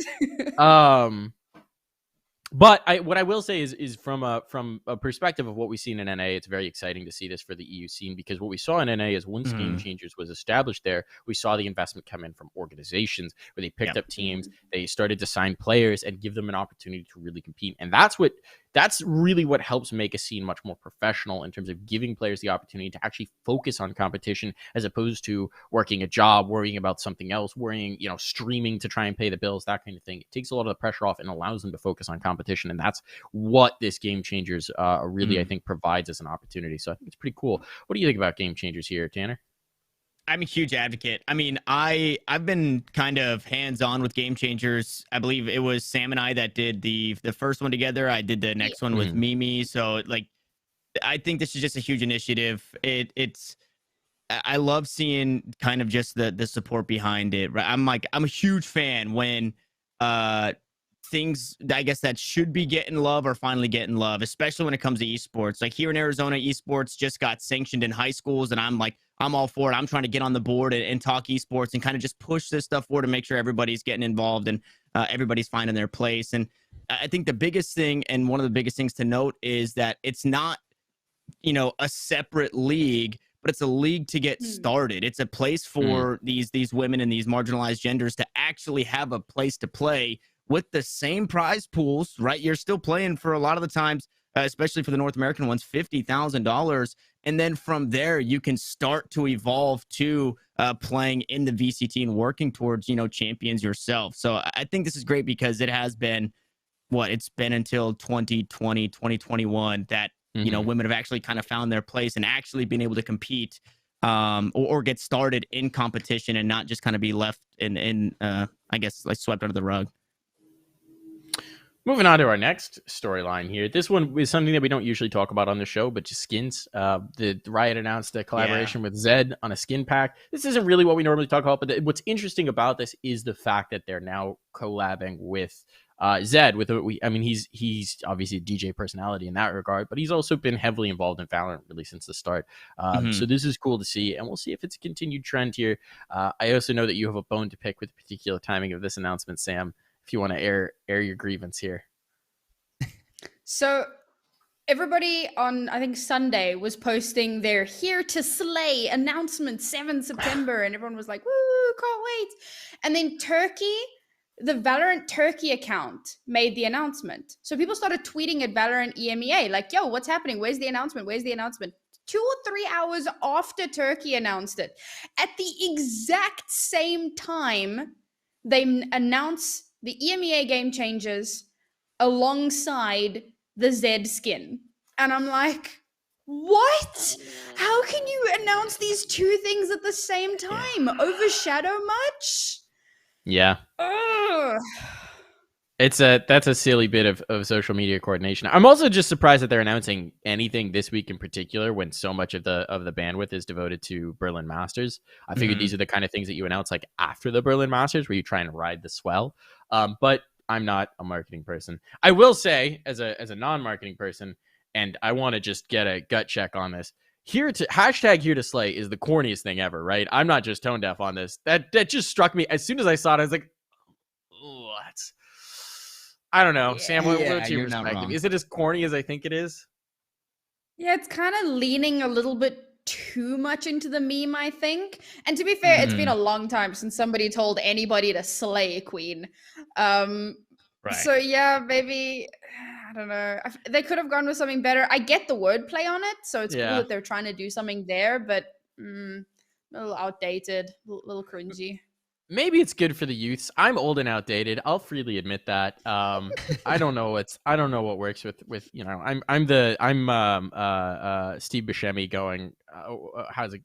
But what I will say is from a perspective of what we've seen in NA, it's very exciting to see this for the EU scene, because what we saw in NA is once Game Changers was established there, we saw the investment come in from organizations where they picked up teams, they started to sign players and give them an opportunity to really compete. And that's really what helps make a scene much more professional in terms of giving players the opportunity to actually focus on competition, as opposed to working a job, worrying about something else, worrying, streaming to try and pay the bills, that kind of thing. It takes a lot of the pressure off and allows them to focus on competition. And that's what this Game Changers really, I think, provides as an opportunity. So I think it's pretty cool. What do you think about Game Changers here, Tanner? I'm a huge advocate. I mean, I've been kind of hands-on with Game Changers. I believe it was Sam and I that did the first one together. I did the next one with Mimi. So like, I think this is just a huge initiative. I love seeing kind of just the support behind it. Right? I'm a huge fan when things, I guess, that should be getting love are finally getting love, especially when it comes to esports. Like here in Arizona, esports just got sanctioned in high schools, and I'm all for it. I'm trying to get on the board and talk esports and kind of just push this stuff forward to make sure everybody's getting involved and everybody's finding their place. And I think the biggest thing, and one of the biggest things to note, is that it's not, a separate league, but it's a league to get started. It's a place for these women and these marginalized genders to actually have a place to play with the same prize pools, right? You're still playing for a lot of the times, especially for the North American ones, $50,000. And then from there, you can start to evolve to playing in the VCT and working towards, champions yourself. So I think this is great because it has been, it's been until 2020, 2021 that, women have actually kind of found their place and actually been able to compete or get started in competition and not just kind of be left in I guess, like swept under the rug. Moving on to our next storyline here. This one is something that we don't usually talk about on the show, but just skins. The Riot announced a collaboration with Zedd on a skin pack. This isn't really what we normally talk about, but what's interesting about this is the fact that they're now collabing with Zedd. He's obviously a DJ personality in that regard, but he's also been heavily involved in Valorant really since the start. So this is cool to see, and we'll see if it's a continued trend here. I also know that you have a bone to pick with the particular timing of this announcement, Sam, if you want to air your grievance here. So everybody on, I think, Sunday was posting their Here to Slay announcement, 7 September, and everyone was like, woo, can't wait. And then Turkey, the Valorant Turkey account made the announcement. So people started tweeting at Valorant EMEA like, yo, what's happening? Where's the announcement? 2 or 3 hours after Turkey announced it, at the exact same time, they announce the EMEA game changes alongside the Zedd skin. And I'm like, what? How can you announce these two things at the same time? Overshadow much? Yeah. Ugh. That's a silly bit of social media coordination. I'm also just surprised that they're announcing anything this week in particular when so much of the bandwidth is devoted to Berlin Masters. I figured these are the kind of things that you announce like after the Berlin Masters, where you try and ride the swell. But I'm not a marketing person. I will say, as a non-marketing person, and I want to just get a gut check on this. Hashtag Here to Slay is the corniest thing ever, right? I'm not just tone deaf on this. That just struck me as soon as I saw it. I was like, oh, that's. I don't know. Sam, what's your perspective? Is it as corny as I think it is? Yeah, it's kind of leaning a little bit too much into the meme, I think. And to be fair, it's been a long time since somebody told anybody to slay a queen. Right. So yeah, maybe, I don't know. They could have gone with something better. I get the wordplay on it, so it's cool that they're trying to do something there, but a little outdated, a little cringy. Maybe it's good for the youths. I'm old and outdated. I'll freely admit that. I don't know what works with I'm Steve Buscemi going, how's it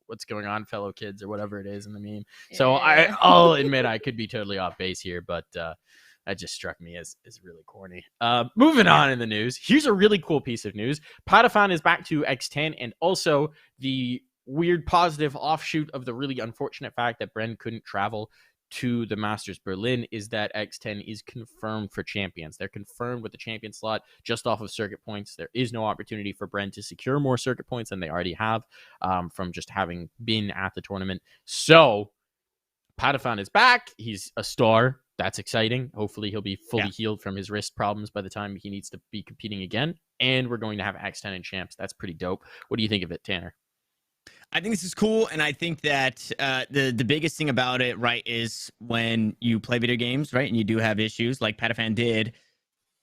what's going on, fellow kids, or whatever it is in the meme. So I'll admit I could be totally off base here, but that just struck me as really corny. Moving on in the news. Here's a really cool piece of news. Padafan is back to X10, and also the weird positive offshoot of the really unfortunate fact that Bren couldn't travel to the Masters Berlin is that X10 is confirmed for champions. They're confirmed with the champion slot just off of circuit points. There is no opportunity for Bren to secure more circuit points than they already have from just having been at the tournament. So Padafan is back. He's a star. That's exciting. Hopefully he'll be fully healed from his wrist problems by the time he needs to be competing again. And we're going to have X10 in champs. That's pretty dope. What do you think of it, Tanner? I think this is cool, and I think that the biggest thing about it, right, is when you play video games, right, and you do have issues like Padafan did,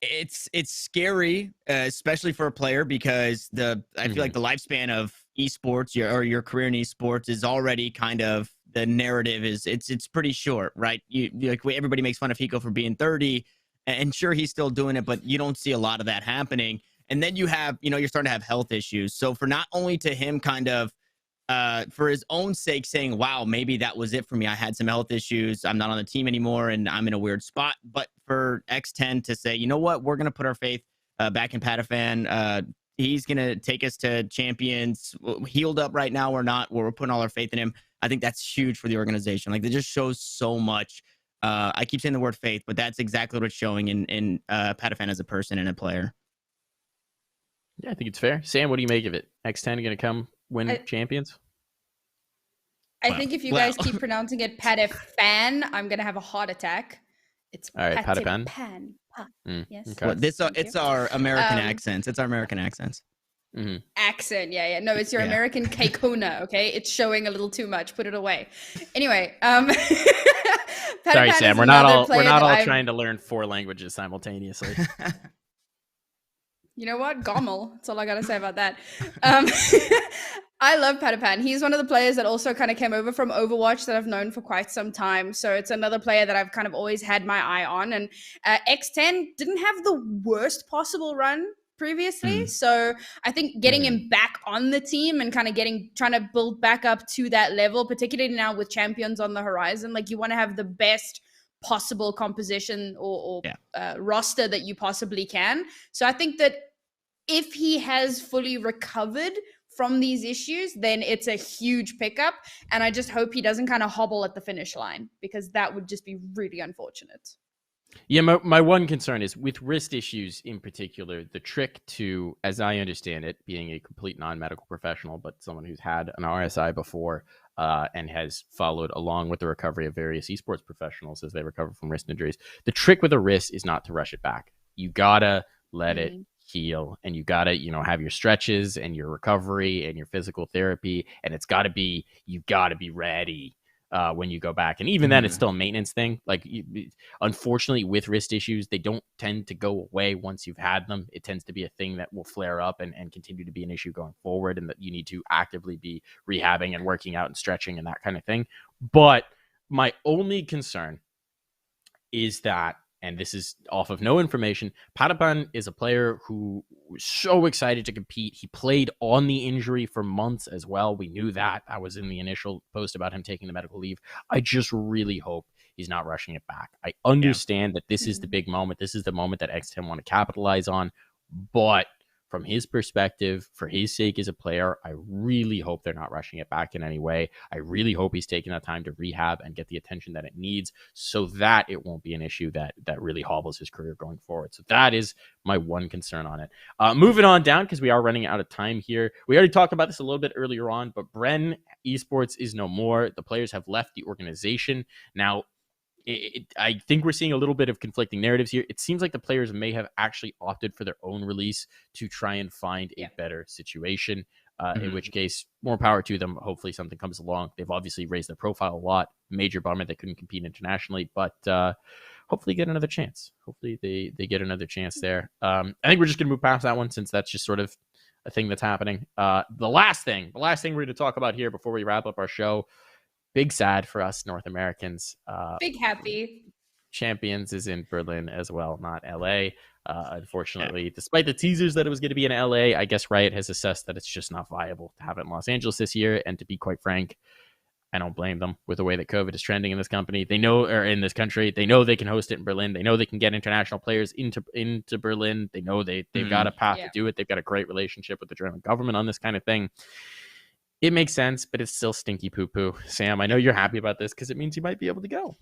it's scary, especially for a player, because I feel like the lifespan of esports your career in esports is already kind of, the narrative is it's pretty short, right? Everybody makes fun of Hiko for being 30, and sure, he's still doing it, but you don't see a lot of that happening. And then you have, you're starting to have health issues. So for not only to him kind of, for his own sake saying, wow, maybe that was it for me. I had some health issues. I'm not on the team anymore and I'm in a weird spot. But for X10 to say, you know what, we're going to put our faith back in Padafan. He's going to take us to champions, healed up right now or not, where we're putting all our faith in him. I think that's huge for the organization. Like, that just shows so much I keep saying the word faith, but that's exactly what it's showing in Patafan as a person and a player. Yeah, I think it's fair. Sam, what do you make of it? X10 going to come win champions? I think if you guys keep pronouncing it Patafan, I'm going to have a heart attack. It's all right, Patafan. Yes. Okay. Well, it's our American accents. It's our American accents. Mm-hmm. Accent, yeah. No, it's your American Keikona, okay? It's showing a little too much. Put it away. Anyway, sorry, Sam. We're not all trying to learn 4 languages simultaneously. You know what? Gommel. That's all I gotta say about that. I love Pataphan. He's one of the players that also kind of came over from Overwatch that I've known for quite some time. So it's another player that I've kind of always had my eye on. And X10 didn't have the worst possible run previously. So I think getting him back on the team and kind of trying to build back up to that level, particularly now with champions on the horizon, like you want to have the best possible composition or roster that you possibly can. So I think that if he has fully recovered from these issues, then it's a huge pickup. And I just hope he doesn't kind of hobble at the finish line, because that would just be really unfortunate. Yeah, my one concern is with wrist issues in particular, the trick to, as I understand it, being a complete non-medical professional, but someone who's had an RSI before and has followed along with the recovery of various esports professionals as they recover from wrist injuries, the trick with a wrist is not to rush it back. You gotta let it heal, and you gotta, have your stretches and your recovery and your physical therapy, and you gotta be ready when you go back. And even then, it's still a maintenance thing. Like, unfortunately, with wrist issues, they don't tend to go away once you've had them. It tends to be a thing that will flare up and continue to be an issue going forward, and that you need to actively be rehabbing and working out and stretching and that kind of thing. But my only concern is that, and this is off of no information, Patapan is a player who was so excited to compete. He played on the injury for months as well. We knew that. I was in the initial post about him taking the medical leave. I just really hope he's not rushing it back. I understand that this is the big moment. This is the moment that X10 want to capitalize on. But from his perspective, for his sake as a player, I really hope they're not rushing it back in any way. I really hope he's taking that time to rehab and get the attention that it needs, so that it won't be an issue that really hobbles his career going forward. So that is my one concern on it. Moving on down, because we are running out of time here. We already talked about this a little bit earlier on, but Bren Esports is no more. The players have left the organization. Now, I think we're seeing a little bit of conflicting narratives here. It seems like the players may have actually opted for their own release to try and find a better situation, in which case, more power to them. Hopefully something comes along. They've obviously raised their profile a lot. Major bummer they couldn't compete internationally, but hopefully get another chance. Hopefully they get another chance there. I think we're just going to move past that one, since that's just sort of a thing that's happening. The last thing we're going to talk about here before we wrap up our show, big sad for us North Americans. Big happy. Champions is in Berlin as well, not LA. Unfortunately, despite the teasers that it was going to be in LA, I guess Riot has assessed that it's just not viable to have it in Los Angeles this year. And to be quite frank, I don't blame them with the way that COVID is trending in this company. They know, or in this country, they know they can host it in Berlin. They know they can get international players into Berlin. They know they've got a path to do it. They've got a great relationship with the German government on this kind of thing. It makes sense, but it's still stinky poo-poo. Sam, I know you're happy about this because it means you might be able to go.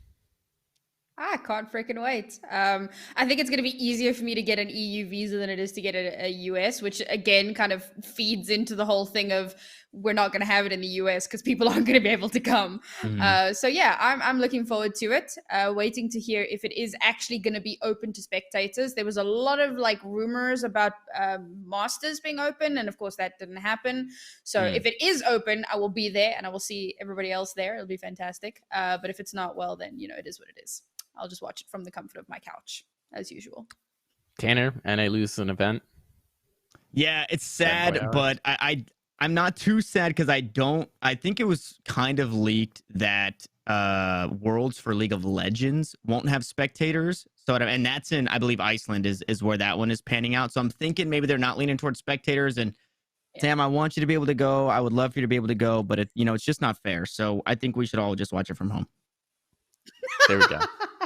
I can't freaking wait. I think it's going to be easier for me to get an EU visa than it is to get a US, which again kind of feeds into the whole thing of we're not going to have it in the US because people aren't going to be able to come. So yeah, I'm looking forward to it. Waiting to hear if it is actually going to be open to spectators. There was a lot of rumors about Masters being open, and of course that didn't happen. So if it is open, I will be there and I will see everybody else there. It'll be fantastic. But if it's not, well, then it is what it is. I'll just watch it from the comfort of my couch, as usual. Tanner, NA lose an event. Yeah, it's sad, but I'm not too sad because I think it was kind of leaked that Worlds for League of Legends won't have spectators. So, and that's in, I believe, Iceland is where that one is panning out. So I'm thinking maybe they're not leaning towards spectators. And Sam, I want you to be able to go. I would love for you to be able to go, but it's just not fair. So I think we should all just watch it from home. There we go.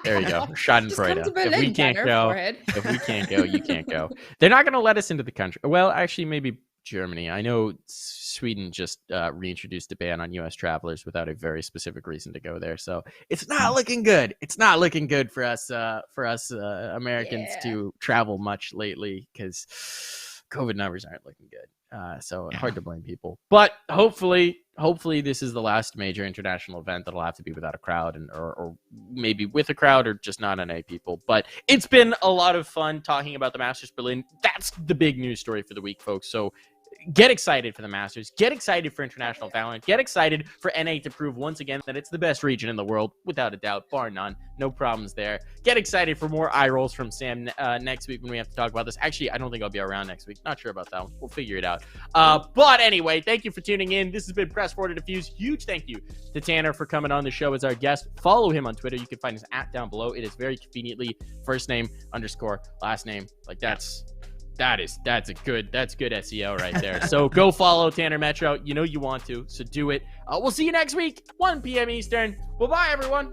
There you go. Schadenfreude. If we can't go, you can't go. They're not going to let us into the country. Well, actually, maybe Germany. I know Sweden just reintroduced a ban on U.S. travelers without a very specific reason to go there. So it's not looking good. It's not looking good for us Americans to travel much lately because COVID numbers aren't looking good. So hard to blame people. But hopefully this is the last major international event that'll have to be without a crowd or maybe with a crowd or just not NA people. But it's been a lot of fun talking about the Masters Berlin. That's the big news story for the week, folks. So get excited for the Masters. Get excited for International Valorant. Get excited for NA to prove once again that it's the best region in the world, without a doubt, bar none. No problems there. Get excited for more eye rolls from Sam next week when we have to talk about this. Actually, I don't think I'll be around next week. Not sure about that one. We'll figure it out. But anyway, thank you for tuning in. This has been Press Forward to Defuse. Huge thank you to Tanner for coming on the show as our guest. Follow him on Twitter. You can find his @ down below. It is very conveniently first name _ last name. Like that's good SEO right there. So go follow Tanner Metro. You know you want to, so do it. We'll see you next week, 1 p.m. Eastern. Bye-bye, everyone.